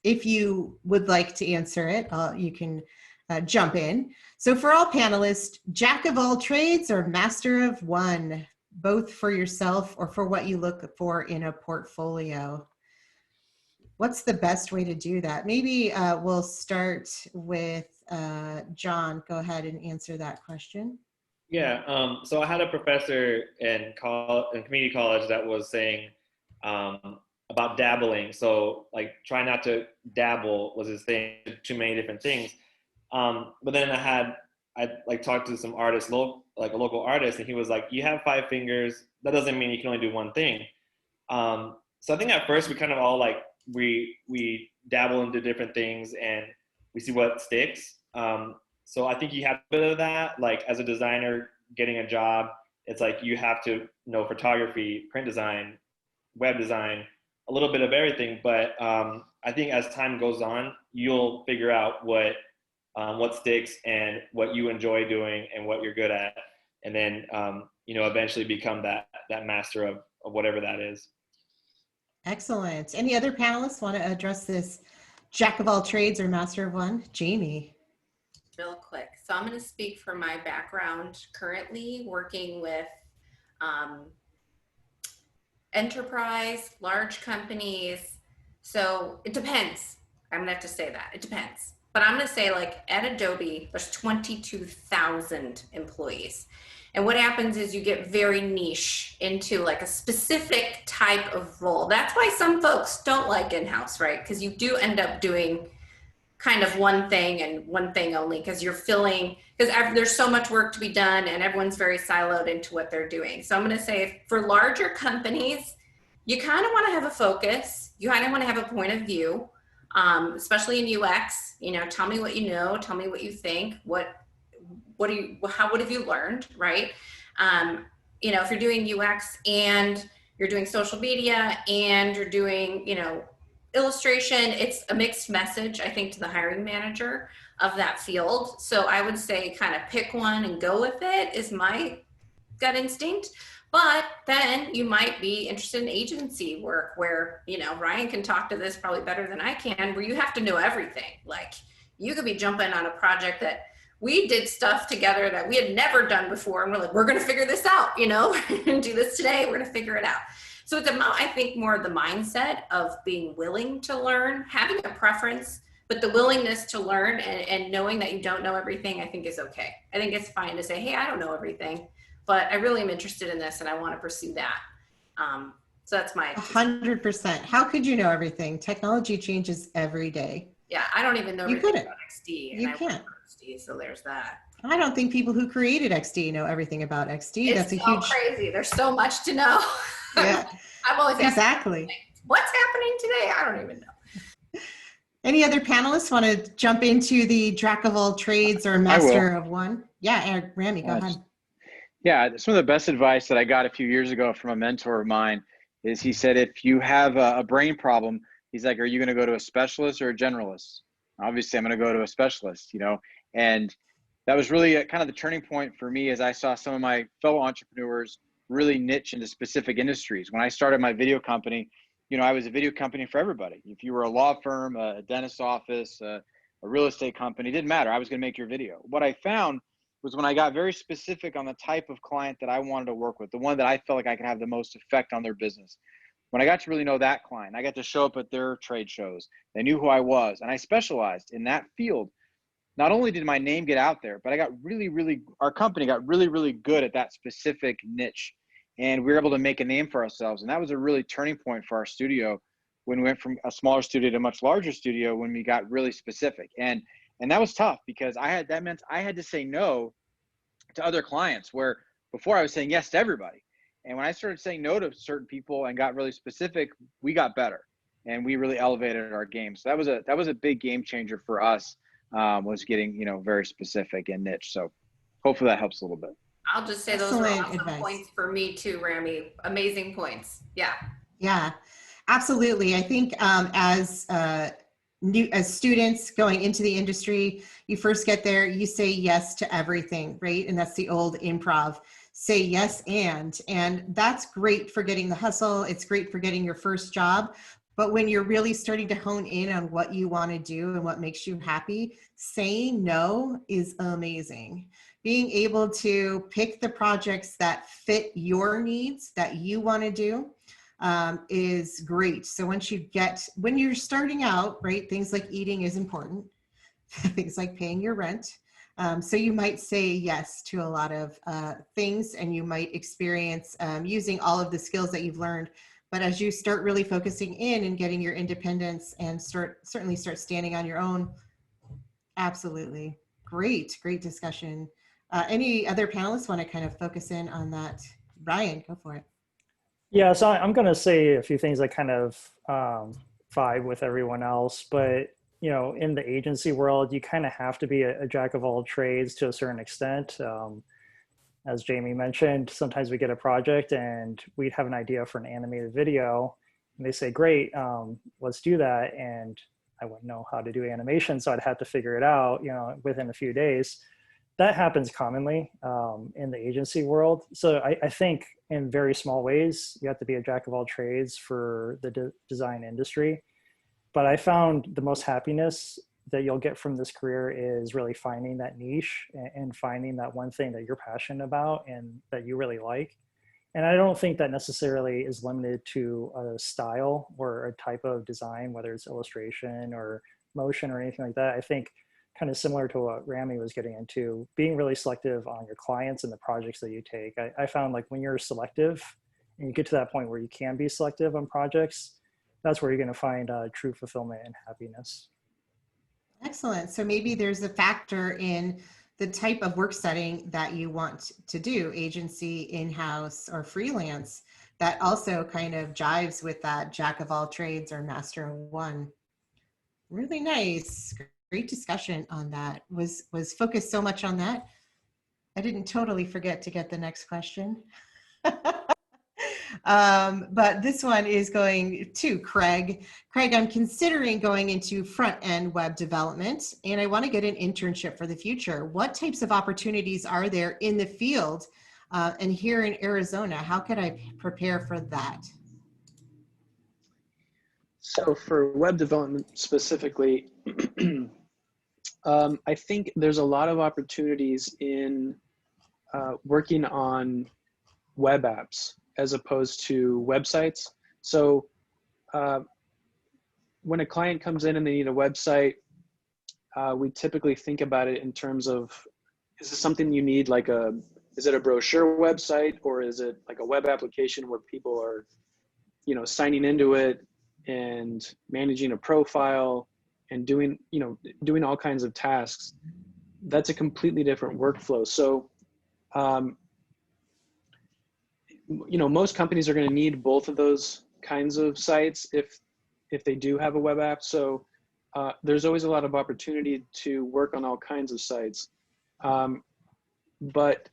if you would like to answer it, you can jump in. So for all panelists, jack of all trades or master of one, both for yourself or for what you look for in a portfolio? What's the best way to do that? Maybe we'll start with John. Go ahead and answer that question. Yeah, so I had a professor in community college that was saying about dabbling. So like try not to dabble was his thing, too many different things. But then I like talked to some artists, like a local artist, and he was like, you have 5 fingers. That doesn't mean you can only do one thing. So I think at first we kind of all like, we dabble into different things and we see what sticks. So I think you have a bit of that, like as a designer getting a job, it's like you have to know photography, print design, web design, a little bit of everything. But I think as time goes on, you'll figure out what sticks and what you enjoy doing and what you're good at. And then, eventually become that master of whatever that is. Excellent. Any other panelists want to address this jack of all trades or master of one? Jamie. Real quick. So I'm going to speak from my background currently working with enterprise, large companies. So it depends. I'm going to have to say that. It depends. But I'm going to say, like, at Adobe, there's 22,000 employees. And what happens is you get very niche into like a specific type of role. That's why some folks don't like in-house, right? Because you do end up doing kind of one thing and one thing only, because you're filling, because there's so much work to be done and everyone's very siloed into what they're doing. So I'm going to say for larger companies, you kind of want to have a focus. You kind of want to have a point of view, especially in UX. You know, tell me what you know, tell me what you think, what have you learned, right? You know, if you're doing UX and you're doing social media and you're doing, you know, illustration, it's a mixed message, I think, to the hiring manager of that field. So I would say kind of pick one and go with it is my gut instinct. But then you might be interested in agency work where, you know, Ryan can talk to this probably better than I can, where you have to know everything. Like, you could be jumping on a project that we did stuff together that we had never done before. And we're like, we're going to figure this out, you know, we're going to do this today. We're going to figure it out. So it's about, I think, more the mindset of being willing to learn, having a preference, but the willingness to learn and knowing that you don't know everything, I think is okay. I think it's fine to say, hey, I don't know everything, but I really am interested in this and I want to pursue that. So that's my 100%. How could you know everything? Technology changes every day. Yeah, I don't even know you couldn't. About XD. And you I can't. XD, so there's that. I don't think people who created XD know everything about XD. It's That's a so huge crazy. There's so much to know. Yeah. I'm always exactly. What's happening today? I don't even know. Any other panelists want to jump into the jack of all trades or master of one? Yeah, Rami, go ahead. Yeah, some of the best advice that I got a few years ago from a mentor of mine is he said, if you have a brain problem, he's like, are you going to go to a specialist or a generalist? Obviously, I'm going to go to a specialist, you know, and that was really kind of the turning point for me as I saw some of my fellow entrepreneurs really niche into specific industries. When I started my video company, you know, I was a video company for everybody. If you were a law firm, a dentist's office, a real estate company, it didn't matter. I was going to make your video. What I found was when I got very specific on the type of client that I wanted to work with, the one that I felt like I could have the most effect on their business. When I got to really know that client, I got to show up at their trade shows. They knew who I was, and I specialized in that field. Not only did my name get out there, but I got our company got really good at that specific niche. And we were able to make a name for ourselves. And that was a really turning point for our studio when we went from a smaller studio to a much larger studio when we got really specific. And that was tough because that meant I had to say no to other clients where before I was saying yes to everybody. And when I started saying no to certain people and got really specific, we got better and we really elevated our game. So that was a big game changer for us. Was getting, you know, very specific and niche. So hopefully that helps a little bit. I'll just say those are awesome points for me too, Rami. Amazing points. Yeah. Yeah, absolutely. I think as students going into the industry, you first get there, you say yes to everything, right? And that's the old improv. Say yes and that's great for getting the hustle. It's great for getting your first job. But when you're really starting to hone in on what you want to do and what makes you happy, saying no is amazing. Being able to pick the projects that fit your needs that you want to do is great. So when you're starting out, right, things like eating is important, things like paying your rent. So you might say yes to a lot of things and you might experience using all of the skills that you've learned. But as you start really focusing in and getting your independence and certainly start standing on your own, absolutely. Great discussion. Any other panelists want to kind of focus in on that? Ryan, go for it. Yeah, so I'm going to say a few things that kind of vibe with everyone else, but you know, in the agency world, you kind of have to be a jack of all trades to a certain extent. As Jamie mentioned, sometimes we get a project and we'd have an idea for an animated video and they say, great, let's do that. And I wouldn't know how to do animation. So I'd have to figure it out, you know, within a few days. that happens commonly in the agency world. So I think in very small ways, you have to be a jack of all trades for the design industry. But I found the most happiness that you'll get from this career is really finding that niche and finding that one thing that you're passionate about and that you really like. And I don't think that necessarily is limited to a style or a type of design, whether it's illustration or motion or anything like that. I think kind of similar to what Rami was getting into, being really selective on your clients and the projects that you take. I found like when you're selective and you get to that point where you can be selective on projects, that's where you're going to find true fulfillment and happiness. Excellent. So maybe there's a factor in the type of work setting that you want to do, agency, in-house, or freelance, that also kind of jives with that jack of all trades or master of one. Really nice. Great discussion on that. Was focused so much on that. I didn't totally forget to get the next question. But this one is going to Craig. Craig, I'm considering going into front-end web development, and I want to get an internship for the future. What types of opportunities are there in the field and here in Arizona? How could I prepare for that? So for web development specifically, I think there's a lot of opportunities in working on web apps as opposed to websites. So when a client comes in and they need a website, we typically think about it in terms of, is this something you need, like is it a brochure website, or is it like a web application where people are, you know, signing into it and managing a profile and doing all kinds of tasks? That's a completely different workflow. So, you know, most companies are going to need both of those kinds of sites if they do have a web app. So there's always a lot of opportunity to work on all kinds of sites. But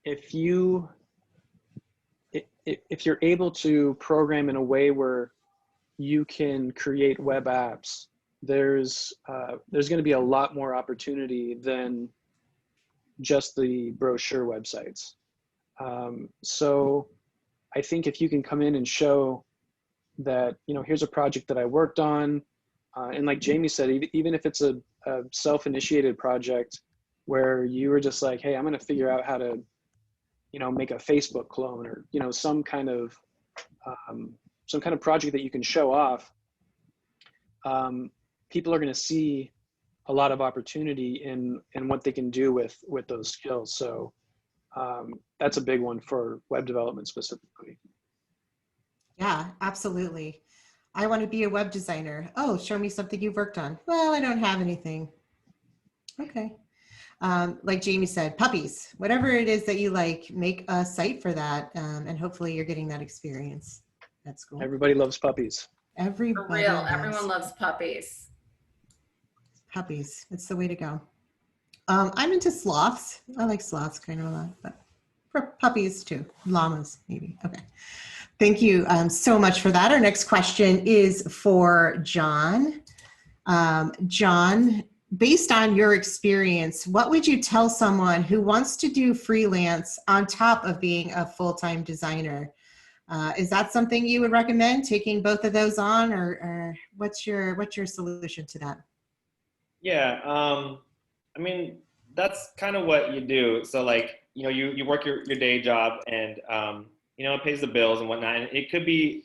if you're able to program in a way where you can create web apps, there's going to be a lot more opportunity than just the brochure websites. So I think if you can come in and show that, you know, here's a project that I worked on, and like Jamie said, even if it's a self-initiated project where you were just like, hey, I'm going to figure out how to, you know, make a Facebook clone, or, you know, some kind of project that you can show off, people are going to see a lot of opportunity in what they can do with those skills. So that's a big one for web development specifically. Yeah, absolutely. I want to be a web designer. Oh, show me something you've worked on. Well, I don't have anything. Okay. Like Jamie said, puppies, whatever it is that you like, make a site for that. And hopefully you're getting that experience. That's cool. Everybody loves puppies. Everybody For real, everyone loves puppies. Puppies, it's the way to go. I'm into sloths. I like sloths kind of a lot, but for puppies too. Llamas, maybe. Okay. Thank you so much for that. Our next question is for John. John, based on your experience, what would you tell someone who wants to do freelance on top of being a full-time designer? Is that something you would recommend, taking both of those on, or what's your solution to that? Yeah, I mean, that's kind of what you do. So like, you know, you work your day job, and you know, it pays the bills and whatnot. And it could be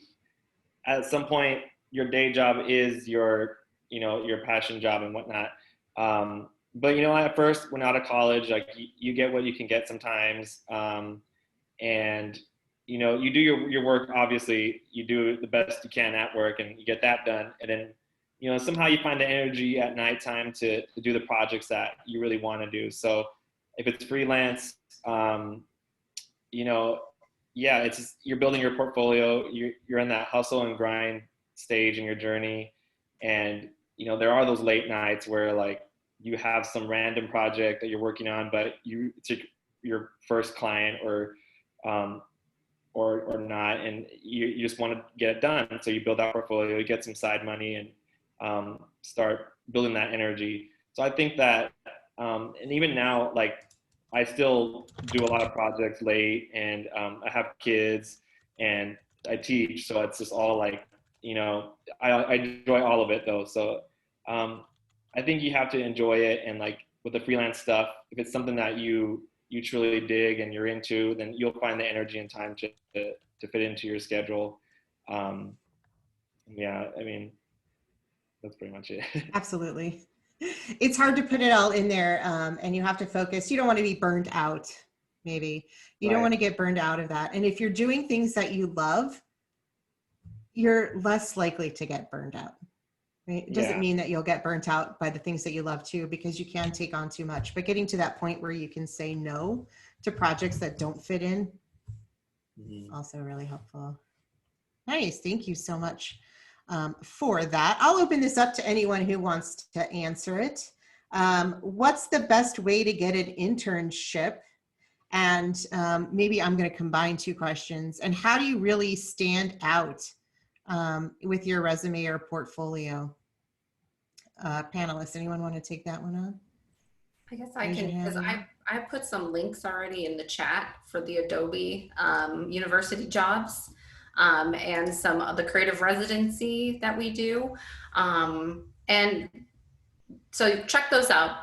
at some point your day job is your, you know, your passion job and whatnot. But you know, at first, when out of college, like you get what you can get sometimes, and you know, you do your work. Obviously, you do the best you can at work, and you get that done. And then, you know, somehow you find the energy at nighttime to do the projects that you really want to do. So if it's freelance, you know, yeah, it's just, you're building your portfolio. You're in that hustle and grind stage in your journey, and you know, there are those late nights where like you have some random project that you're working on, but it's your first client or not, and you just want to get it done. So you build that portfolio, you get some side money, and start building that energy. So I think that And even now, like, I still do a lot of projects late, and I have kids and I teach. So it's just all like, you know, I enjoy all of it though. So I think you have to enjoy it. And like with the freelance stuff, if it's something that you truly dig and you're into, then you'll find the energy and time to fit into your schedule. Yeah, I mean, that's pretty much it. Absolutely. It's hard to put it all in there, and you have to focus. You don't want to be burned out, maybe. You don't want to get burned out of that. And if you're doing things that you love, you're less likely to get burned out. Right? It doesn't mean that you'll get burnt out by the things that you love too, because you can take on too much. But getting to that point where you can say no to projects that don't fit in, also really helpful. Nice. Thank you so much for that. I'll open this up to anyone who wants to answer it. What's the best way to get an internship? And maybe I'm going to combine two questions. And how do you really stand out with your resume or portfolio? Panelists, anyone want to take that one on? I guess I can, because I put some links already in the chat for the Adobe University jobs. And some of the creative residency that we do. And so check those out.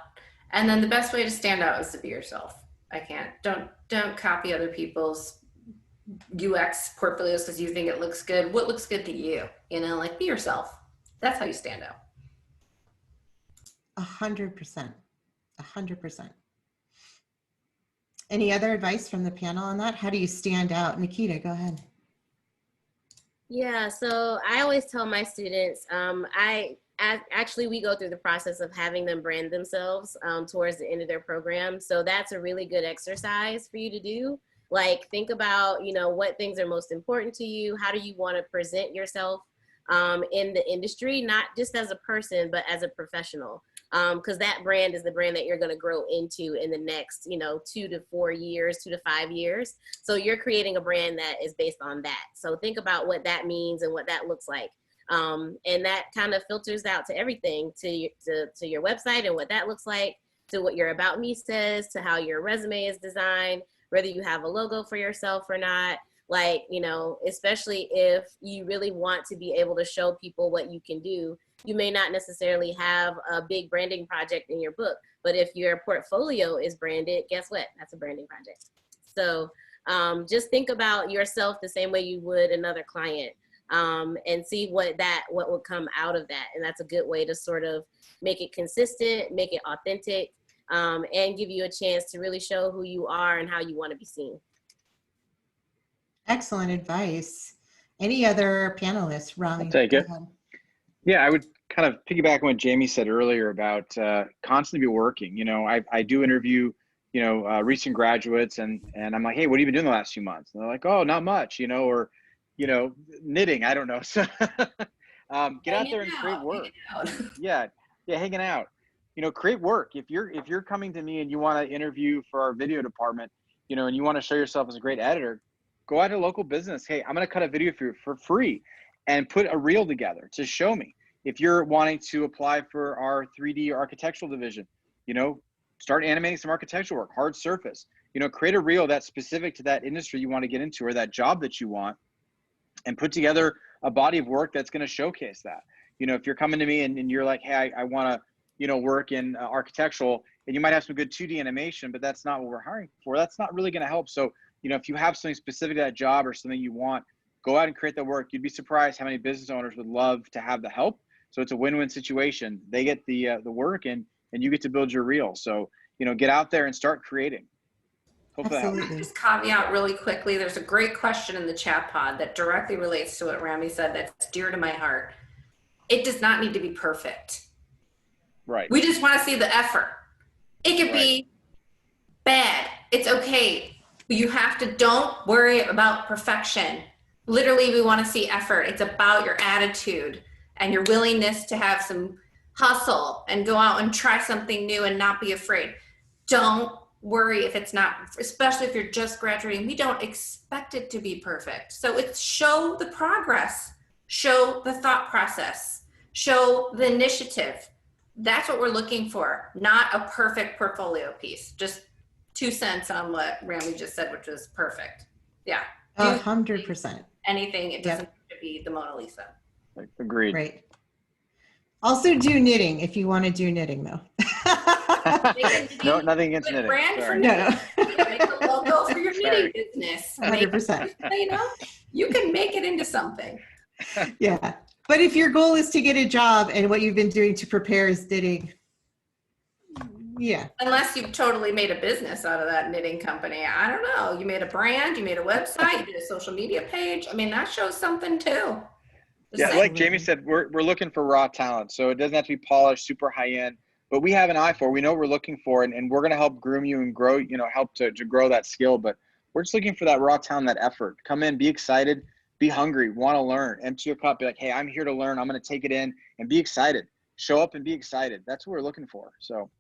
And then the best way to stand out is to be yourself. Don't copy other people's UX portfolios because you think it looks good. What looks good to you? You know, like, be yourself. That's how you stand out. 100%. 100%. Any other advice from the panel on that? How do you stand out? Nikita, go ahead. Yeah, so I always tell my students, actually we go through the process of having them brand themselves towards the end of their program. So that's a really good exercise for you to do. Like, think about, you know, what things are most important to you. How do you want to present yourself in the industry, not just as a person, but as a professional? Because that brand is the brand that you're going to grow into in the next, you know, 2 to 4 years, 2 to 5 years. So you're creating a brand that is based on that. So think about what that means and what that looks like. And that kind of filters out to everything, to your website and what that looks like, to what your About Me says, to how your resume is designed, whether you have a logo for yourself or not. Like, you know, especially if you really want to be able to show people what you can do, you may not necessarily have a big branding project in your book, but if your portfolio is branded, guess what? That's a branding project. So just think about yourself the same way you would another client, and see what would come out of that. And that's a good way to sort of make it consistent, make it authentic, and give you a chance to really show who you are and how you want to be seen. Excellent advice. Any other panelists? Rami, I'll take it. Yeah, I would kind of piggyback on what Jamie said earlier about constantly be working. You know, I do interview, you know, recent graduates, and I'm like, hey, what have you been doing the last few months? And they're like, oh, not much, you know, or, you know, knitting, I don't know. So get out there and create work. Yeah, hanging out. You know, create work. If you're coming to me and you want to interview for our video department, you know, and you want to show yourself as a great editor, go out to a local business. Hey, I'm going to cut a video for free and put a reel together to show me. If you're wanting to apply for our 3D architectural division, you know, start animating some architectural work, hard surface, you know, create a reel that's specific to that industry you want to get into or that job that you want, and put together a body of work that's going to showcase that. You know, if you're coming to me and you're like, hey, I want to, you know, work in architectural, and you might have some good 2D animation, but that's not what we're hiring for. That's not really going to help. So, you know, if you have something specific to that job or something you want, go out and create that work. You'd be surprised how many business owners would love to have the help. So it's a win-win situation. They get the work, and you get to build your reel. So, you know, get out there and start creating. Hopefully that helps. Just caveat really quickly. There's a great question in the chat pod that directly relates to what Rami said that's dear to my heart. It does not need to be perfect. Right. We just want to see the effort. It could be bad. It's okay. You have to, don't worry about perfection. Literally, we want to see effort. It's about your attitude and your willingness to have some hustle and go out and try something new and not be afraid. Don't worry if it's not, especially if you're just graduating. We don't expect it to be perfect. So it's show the progress, show the thought process, show the initiative. That's what we're looking for, not a perfect portfolio piece. Just 2 cents on what Rami just said, which was perfect. Yeah. 100%. Anything, it doesn't have to be the Mona Lisa. Agreed. Right. Also do knitting if you want to do knitting though. No, nothing against knitting. Brand for Sorry. knitting. Make a logo for your knitting business. 100%. You know, you can make it into something. Yeah. But if your goal is to get a job and what you've been doing to prepare is knitting, yeah. Unless you've totally made a business out of that knitting company. I don't know. You made a brand, you made a website, you did a social media page. I mean, that shows something too. Yeah, like Jamie said, we're looking for raw talent. So it doesn't have to be polished, super high end, but we have an eye for, we know what we're looking for, and we're going to help groom you and grow, help to grow that skill. But we're just looking for that raw talent, that effort. Come in, be excited, be hungry, want to learn, empty your cup, be like, hey, I'm here to learn. I'm going to take it in and be excited. Show up and be excited. That's what we're looking for. So.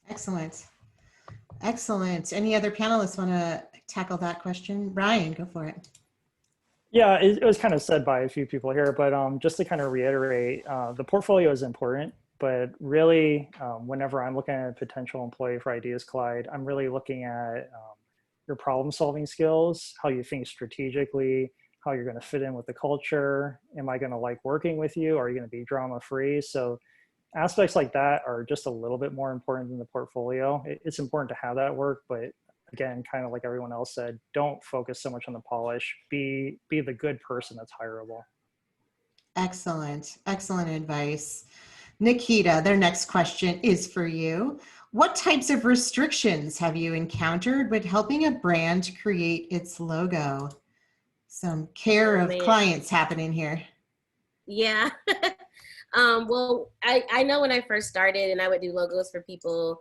Excellent. Excellent. Any other panelists want to tackle that question? Ryan, go for it. Yeah, it was kind of said by a few people here, but just to kind of reiterate, the portfolio is important, but really whenever I'm looking at a potential employee for Ideas Collide, I'm really looking at your problem solving skills, how you think strategically, how you're going to fit in with the culture. Am I going to like working with you? Are you going to be drama free? So aspects like that are just a little bit more important than the portfolio. It's important to have that work, but again, kind of like everyone else said, don't focus so much on the polish. Be the good person that's hireable. Excellent. Excellent advice. Nikita, their next question is for you. What types of restrictions have you encountered with helping a brand create its logo? Some care of clients happening here. Yeah. Well, I know when I first started and I would do logos for people,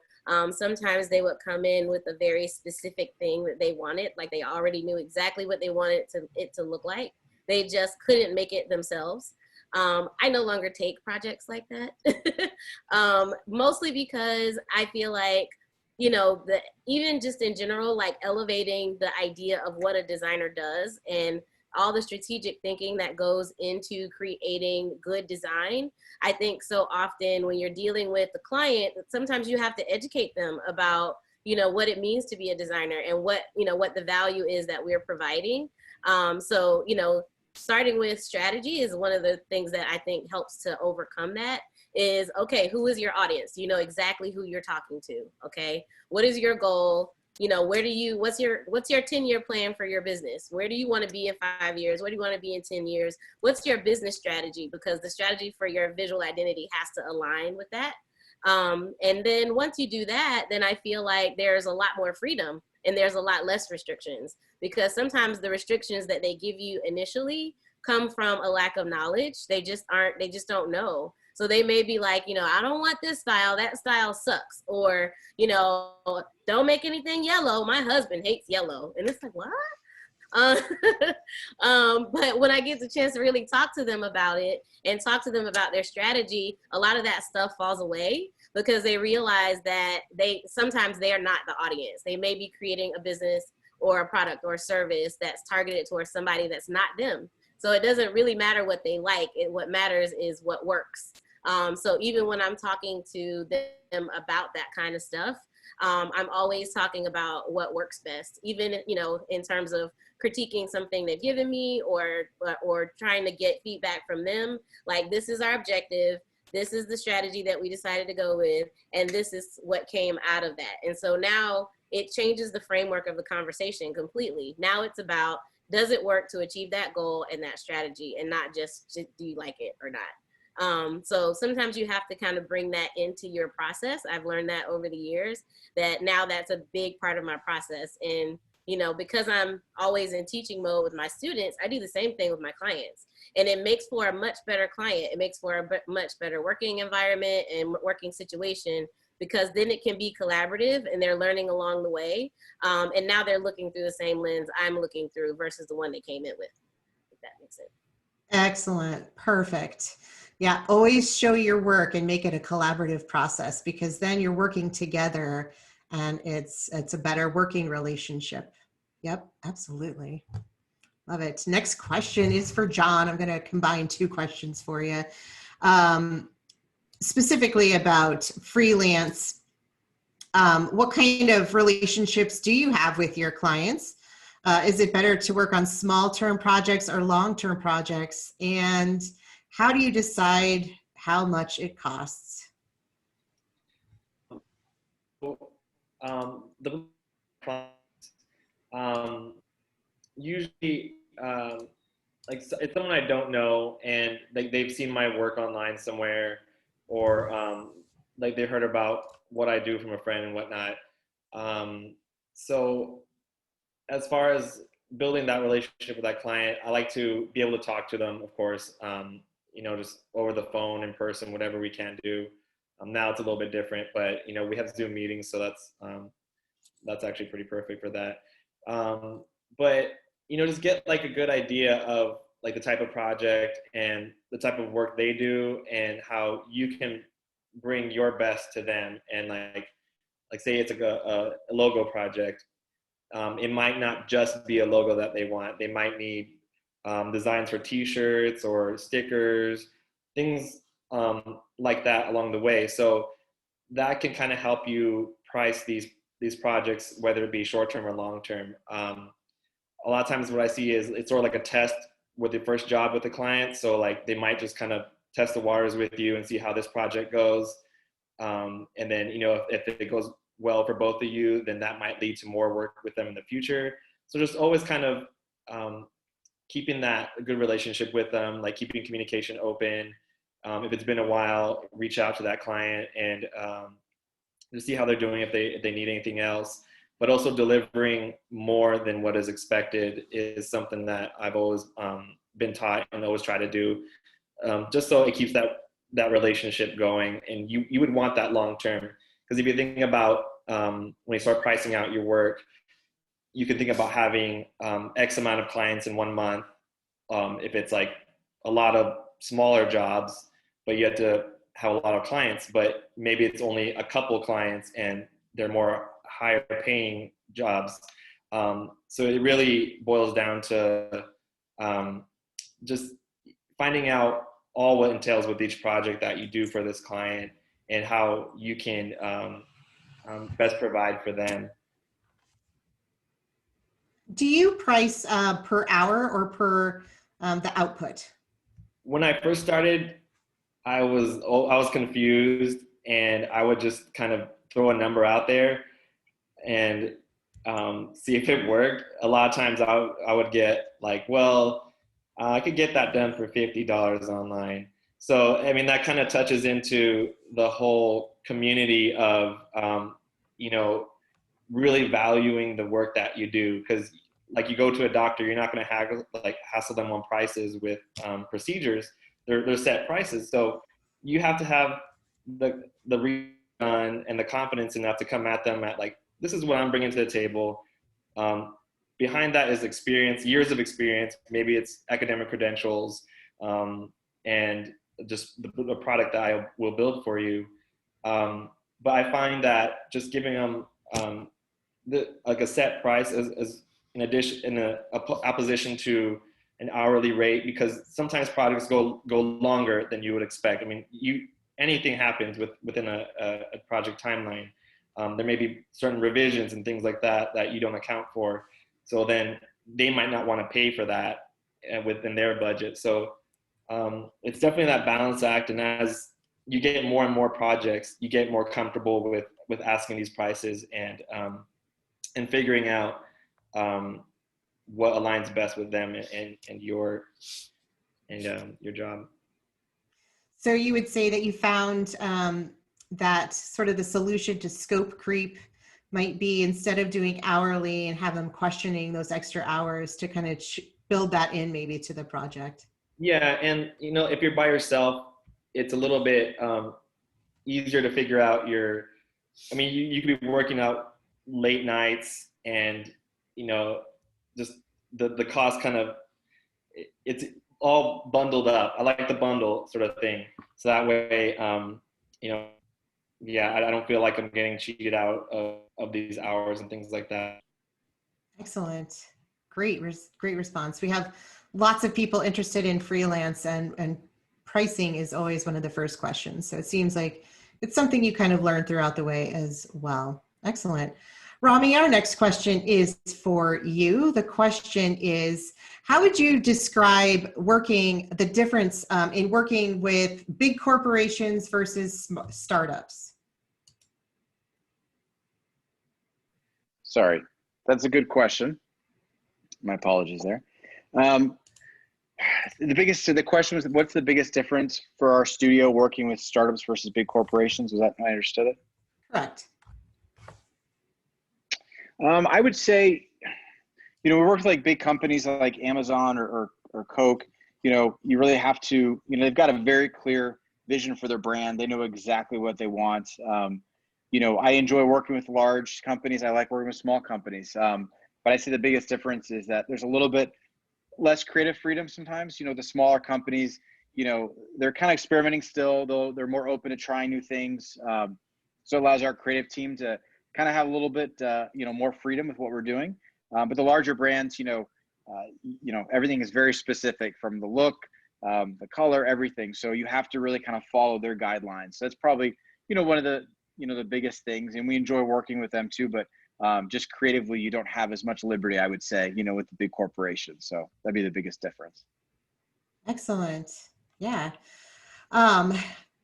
sometimes they would come in with a very specific thing that they wanted, like they already knew exactly what they wanted it to look like. They just couldn't make it themselves. I no longer take projects like that, mostly because I feel like, even just in general, like elevating the idea of what a designer does and all the strategic thinking that goes into creating good design. I think so often when you're dealing with the client, sometimes you have to educate them about, what it means to be a designer and what the value is that we're providing. So, starting with strategy is one of the things that I think helps to overcome that is, okay, who is your audience? You know exactly who you're talking to, okay? What is your goal? What's your 10-year plan for your business? Where do you want to be in 5 years? Where do you want to be in 10 years? What's your business strategy? Because the strategy for your visual identity has to align with that. And then once you do that, then I feel like there's a lot more freedom and there's a lot less restrictions, because sometimes the restrictions that they give you initially come from a lack of knowledge. They just don't know. So they may be like, I don't want this style. That style sucks. Or, don't make anything yellow. My husband hates yellow. And it's like, what? But when I get the chance to really talk to them about it and talk to them about their strategy, a lot of that stuff falls away because they realize that sometimes they are not the audience. They may be creating a business or a product or a service that's targeted towards somebody that's not them. So it doesn't really matter what they like. What matters is what works. So even when I'm talking to them about that kind of stuff, I'm always talking about what works best, even, in terms of critiquing something they've given me or trying to get feedback from them. Like, this is our objective. This is the strategy that we decided to go with. And this is what came out of that. And so now it changes the framework of the conversation completely. Now it's about, does it work to achieve that goal and that strategy, and not just do you like it or not? So sometimes you have to kind of bring that into your process. I've learned that over the years, that now that's a big part of my process. And, because I'm always in teaching mode with my students, I do the same thing with my clients. And it makes for a much better client. It makes for a much better working environment and working situation, because then it can be collaborative and they're learning along the way. And now they're looking through the same lens I'm looking through versus the one they came in with, if that makes sense. Excellent. Perfect. Yeah, always show your work and make it a collaborative process, because then you're working together and it's a better working relationship. Yep, absolutely. Love it. Next question is for John. I'm going to combine two questions for you. specifically about freelance, what kind of relationships do you have with your clients? Is it better to work on small-term projects or long-term projects? And how do you decide how much it costs? The usually like it's someone I don't know and like they've seen my work online somewhere, or like they heard about what I do from a friend and whatnot. So as far as building that relationship with that client, I like to be able to talk to them, of course, you know, just over the phone, in person, whatever we can do. Now it's a little bit different, but you know, we have Zoom meetings, so that's actually pretty perfect for that. But you know, just get like a good idea of like the type of project and the type of work they do, and how you can bring your best to them. And like say it's a logo project. It might not just be a logo that they want. They might need designs for T-shirts or stickers, things like that along the way. So that can kind of help you price these projects, whether it be short-term or long-term. A lot of times what I see is it's sort of like a test with the first job with the client. So like they might just kind of test the waters with you and see how this project goes. And then, you know, if it goes well for both of you, then that might lead to more work with them in the future. So just always kind of keeping that a good relationship with them, like keeping communication open. If it's been a while, reach out to that client and to see how they're doing, if they need anything else. But also delivering more than what is expected is something that I've always been taught and always try to do, just so it keeps that relationship going. And you would want that long term. Because if you think about when you start pricing out your work, you can think about having X amount of clients in 1 month. If it's like a lot of smaller jobs, but you have to have a lot of clients, but maybe it's only a couple clients and they're more higher paying jobs. So it really boils down to just finding out all what entails with each project that you do for this client, and how you can best provide for them. Do you price per hour or per the output? When I first started, I was confused, and I would just kind of throw a number out there and see if it worked. A lot of times I would get like, well, I could get that done for $50 online. So, I mean, that kind of touches into the whole community of, you know, really valuing the work that you do. Because like you go to a doctor, you're not going to hassle them on prices with procedures. They're set prices. So you have to have the reason and the confidence enough to come at them at like, this is what I'm bringing to the table. Behind that is experience, years of experience. Maybe it's academic credentials, and just the product that I will build for you. But I find that just giving them like a set price as in addition, in a opposition to an hourly rate, because sometimes projects go longer than you would expect. I mean, anything happens within a project timeline. There may be certain revisions and things like that you don't account for. So then they might not want to pay for that within their budget. So it's definitely that balance act. And as you get more and more projects, you get more comfortable with asking these prices and figuring out what aligns best with them and your job. So you would say that you found that sort of the solution to scope creep might be, instead of doing hourly and have them questioning those extra hours, to kind of build that in maybe to the project. Yeah, and you know, if you're by yourself, it's a little bit easier to figure out I mean, you could be working out late nights, and you know, just the cost kind of, it's all bundled up. I like the bundle sort of thing, so that way, you know, yeah, I don't feel like I'm getting cheated out of these hours and things like that. Excellent. Great response. We have lots of people interested in freelance and pricing is always one of the first questions. So it seems like it's something you kind of learn throughout the way as well. Excellent. Rami, our next question is for you. The question is, how would you describe the difference in working with big corporations versus startups? Sorry, that's a good question. My apologies there. The question was, what's the biggest difference for our studio working with startups versus big corporations? Was that how I understood it? Correct. I would say, we work with like big companies like Amazon or Coke. You really have to, they've got a very clear vision for their brand. They know exactly what they want. I enjoy working with large companies. I like working with small companies. But I say the biggest difference is that there's a little bit less creative freedom sometimes. The smaller companies, they're kind of experimenting still, though they're more open to trying new things. So it allows our creative team to kind of have a little bit, more freedom with what we're doing. But the larger brands, everything is very specific from the look, the color, everything. So you have to really kind of follow their guidelines. So that's probably, one of the, the biggest things. And we enjoy working with them too, but just creatively, you don't have as much liberty, I would say, with the big corporations. So that'd be the biggest difference. Excellent. Yeah.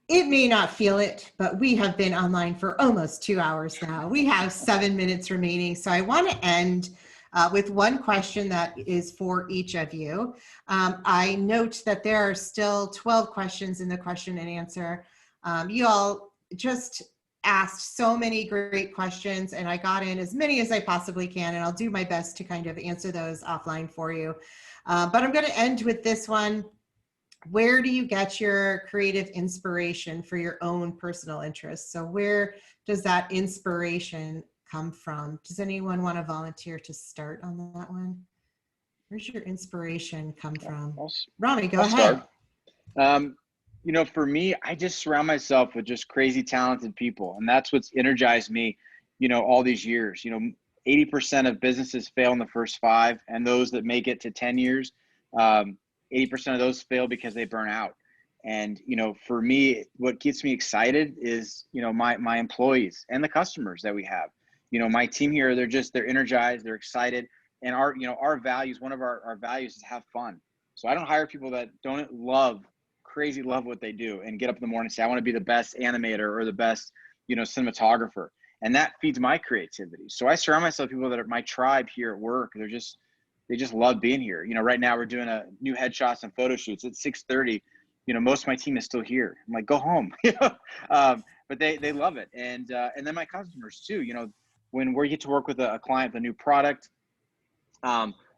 It may not feel it, but we have been online for almost 2 hours now. We have 7 minutes remaining. So I want to end with one question that is for each of you. I note that there are still 12 questions in the question and answer. You all just asked so many great questions, and I got in as many as I possibly can, and I'll do my best to kind of answer those offline for you. But I'm going to end with this one. Where do you get your creative inspiration for your own personal interests? So where does that inspiration come from? Does anyone want to volunteer to start on that one? Where's your inspiration come from? Rami, go ahead. For me, I just surround myself with just crazy talented people. And that's what's energized me, all these years. 80% of businesses fail in the first 5, and those that make it to 10 years, 80% of those fail because they burn out. And, for me, what gets me excited is, my employees and the customers that we have. My team here, they're energized, they're excited. And our values, one of our values is have fun. So I don't hire people that don't crazy love what they do and get up in the morning and say, I want to be the best animator or the best, cinematographer. And that feeds my creativity. So I surround myself with people that are my tribe here at work. They just love being here. Right now we're doing a new headshots and photo shoots at 6:30. Most of my team is still here. I'm like, go home. But they love it. And then my customers too, when we get to work with a client, a new product,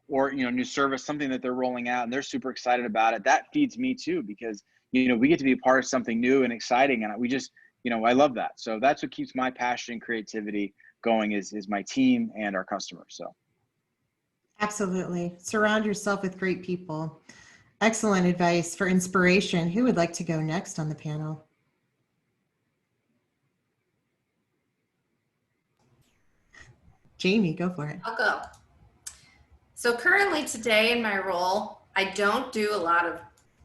or new service, something that they're rolling out and they're super excited about it, that feeds me too, because we get to be a part of something new and exciting, and we just I love that. So that's what keeps my passion and creativity going is my team and our customers. So absolutely, surround yourself with great people. Excellent advice for inspiration. Who would like to go next on the panel? Jamie, go for it. I'll go. So currently today in my role, I don't do a lot of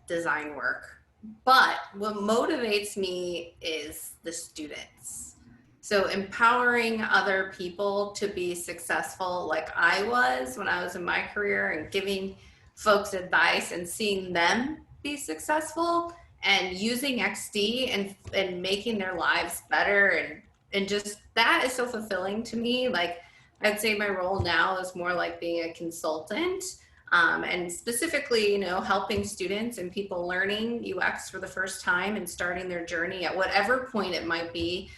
design work, but what motivates me is the students. So empowering other people to be successful like I was when I was in my career, and giving folks advice and seeing them be successful and using XD and making their lives better. And just that is so fulfilling to me. Like, I'd say my role now is more like being a consultant, and specifically, helping students and people learning UX for the first time and starting their journey at whatever point it might be.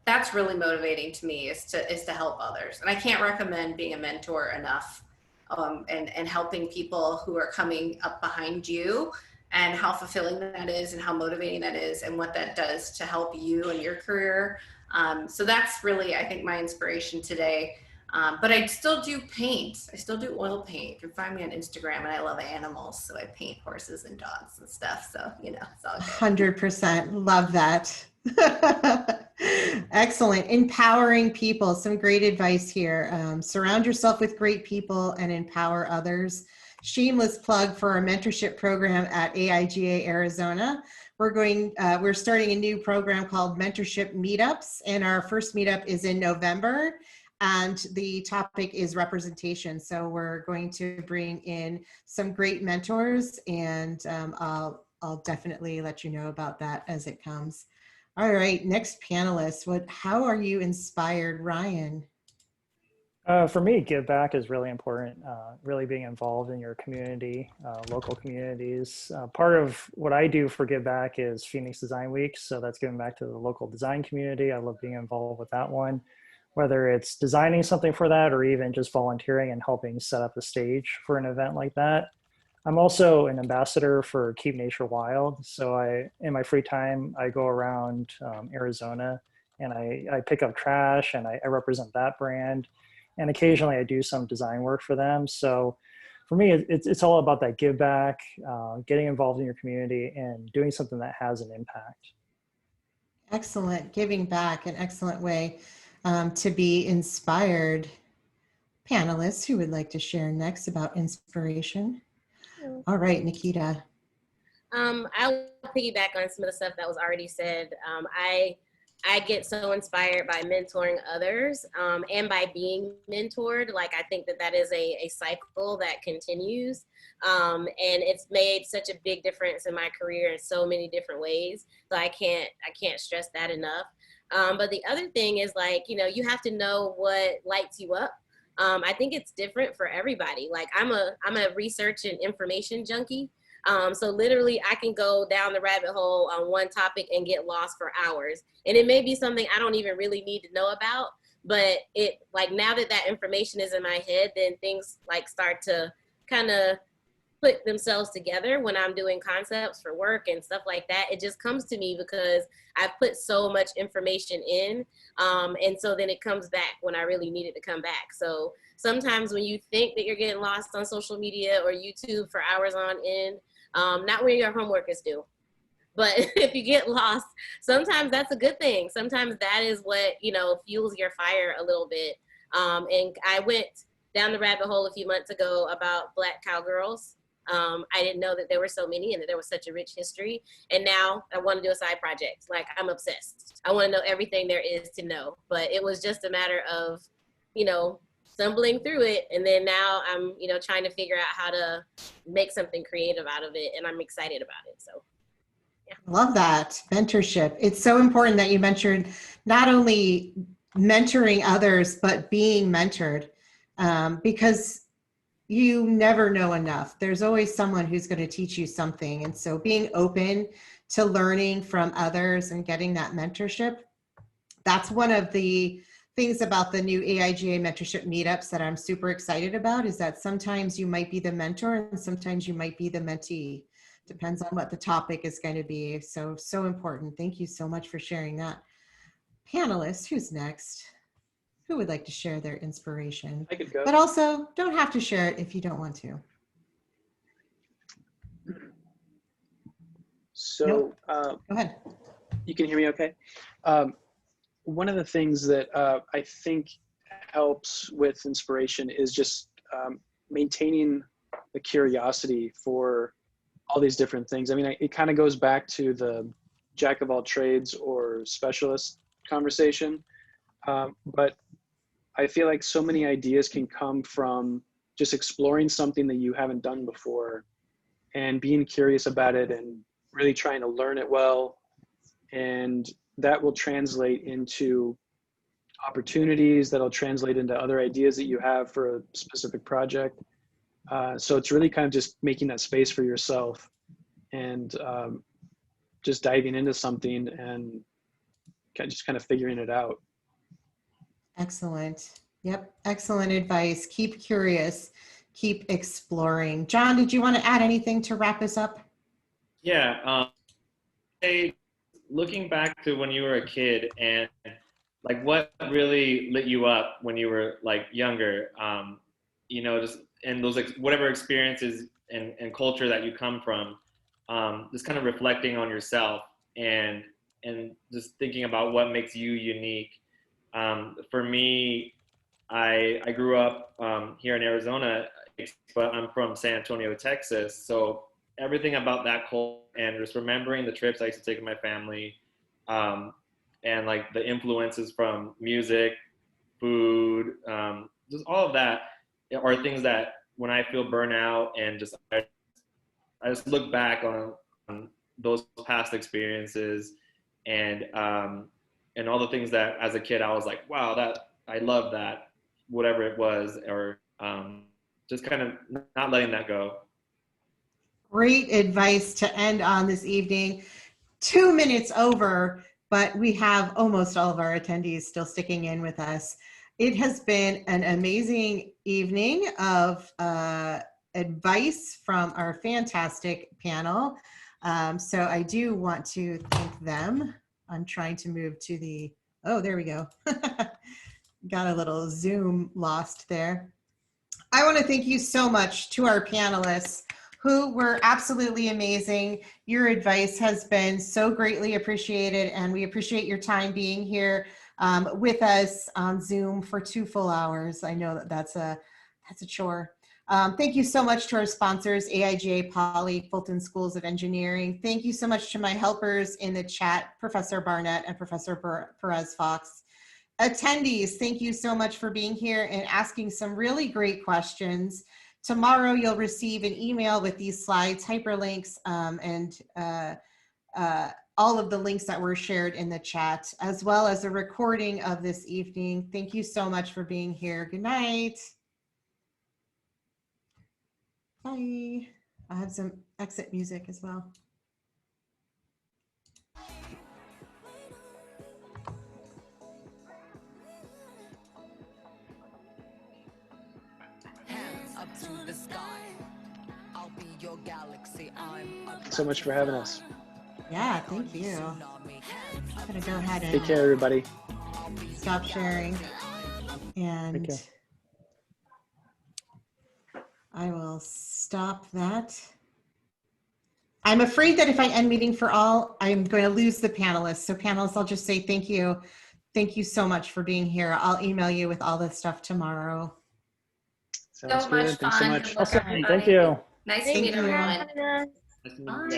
That's really motivating to me, is to help others. And I can't recommend being a mentor enough, and helping people who are coming up behind you, and how fulfilling that is and how motivating that is and what that does to help you in your career. So that's really, I think, my inspiration today. But I still do paint. I still do oil paint. You can find me on Instagram, and I love animals. So I paint horses and dogs and stuff. So, it's all good. 100%. Love that. Excellent. Empowering people. Some great advice here. Surround yourself with great people and empower others. shameless plug for our mentorship program at AIGA Arizona. We're starting a new program called Mentorship Meetups, and our first meetup is in November, and the topic is representation. So we're going to bring in some great mentors, and I'll definitely let you know about that as it comes. All right, next panelist. How are you inspired, Ryan? For me, give back is really important, really being involved in your community, local communities. Part of what I do for Give Back is Phoenix Design Week. So that's giving back to the local design community. I love being involved with that one, whether it's designing something for that or even just volunteering and helping set up the stage for an event like that. I'm also an ambassador for Keep Nature Wild. So in my free time, I go around Arizona and I pick up trash and I represent that brand. And occasionally I do some design work for them. So for me, it's all about that give back, getting involved in your community and doing something that has an impact. Excellent. Giving back, an excellent way to be inspired. Panelists who would like to share next about inspiration? All right, Nikita. I'll piggyback on some of the stuff that was already said. I get so inspired by mentoring others and by being mentored. Like, I think that is a cycle that continues. And it's made such a big difference in my career in so many different ways. So I can't stress that enough. But the other thing is, like, you have to know what lights you up. I think it's different for everybody. Like, I'm a research and information junkie. So literally I can go down the rabbit hole on one topic and get lost for hours. And it may be something I don't even really need to know about, but it, like, now that information is in my head, then things like start to kind of put themselves together when I'm doing concepts for work and stuff like that. It just comes to me because I've put so much information in. And so then it comes back when I really need it to come back. So sometimes when you think that you're getting lost on social media or YouTube for hours on end, not when your homework is due, but if you get lost, sometimes that's a good thing. Sometimes that is what, fuels your fire a little bit. And I went down the rabbit hole a few months ago about Black cowgirls. I didn't know that there were so many and that there was such a rich history. And now I want to do a side project. Like, I'm obsessed. I want to know everything there is to know. But it was just a matter of, stumbling through it. And then now I'm, trying to figure out how to make something creative out of it. And I'm excited about it. So, yeah. Love that. Mentorship. It's so important that you mentioned not only mentoring others, but being mentored, because you never know enough. There's always someone who's going to teach you something. And so being open to learning from others and getting that mentorship, that's one of the things about the new AIGA mentorship meetups that I'm super excited about, is that sometimes you might be the mentor and sometimes you might be the mentee. Depends on what the topic is going to be. So important. Thank you so much for sharing that. Panelists, who's next? Who would like to share their inspiration? I could go. But also, don't have to share it if you don't want to. So Nope. Go ahead. You can hear me okay? One of the things that I think helps with inspiration is just maintaining the curiosity for all these different things. I mean, it kind of goes back to the jack of all trades or specialist conversation. But I feel like so many ideas can come from just exploring something that you haven't done before and being curious about it and really trying to learn it well. And that will translate into opportunities, that'll translate into other ideas that you have for a specific project. So it's really kind of just making that space for yourself and just diving into something and just kind of figuring it out. Excellent. Yep. Excellent advice. Keep curious, keep exploring. John, did you want to add anything to wrap us up? Yeah. Looking back to when you were a kid and like what really lit you up when you were like younger, just and those whatever experiences and culture that you come from, just kind of reflecting on yourself and just thinking about what makes you unique. For me, I grew up here in Arizona but I'm from San Antonio, Texas. So everything about that culture and just remembering the trips I used to take with my family, and like the influences from music, food, just all of that are things that when I feel burnout and just I just look back on those past experiences and all the things that as a kid I was like, wow, that I love that, whatever it was, or just kind of not letting that go. Great advice to end on this evening. 2 minutes over, but we have almost all of our attendees still sticking in with us. It has been an amazing evening of advice from our fantastic panel. So I do want to thank them. I'm trying to move to the, oh, there we go. Got a little Zoom lost there. I want to thank you so much to our panelists who were absolutely amazing. Your advice has been so greatly appreciated, and we appreciate your time being here with us on Zoom for 2 full hours. I know that that's a chore. Thank you so much to our sponsors, AIGA Poly, Fulton Schools of Engineering. Thank you so much to my helpers in the chat, Professor Barnett and Professor Perez-Fox. Attendees, thank you so much for being here and asking some really great questions. Tomorrow you'll receive an email with these slides, hyperlinks, and all of the links that were shared in the chat, as well as a recording of this evening. Thank you so much for being here. Good night. Bye. I have some exit music as well. Thanks so much for having us. Yeah, thank you. I'm gonna go ahead and Take care, everybody. stop sharing. And I will stop that. I'm afraid that if I end meeting for all, I'm going to lose the panelists. So panelists, I'll just say thank you. Thank you so much for being here. I'll email you with all this stuff tomorrow. Sounds So good. much Thanks so fun. much. Good luck, Awesome. everybody. Thank you. Nice to Thank meet you. everyone. Nice to meet you Bye. guys.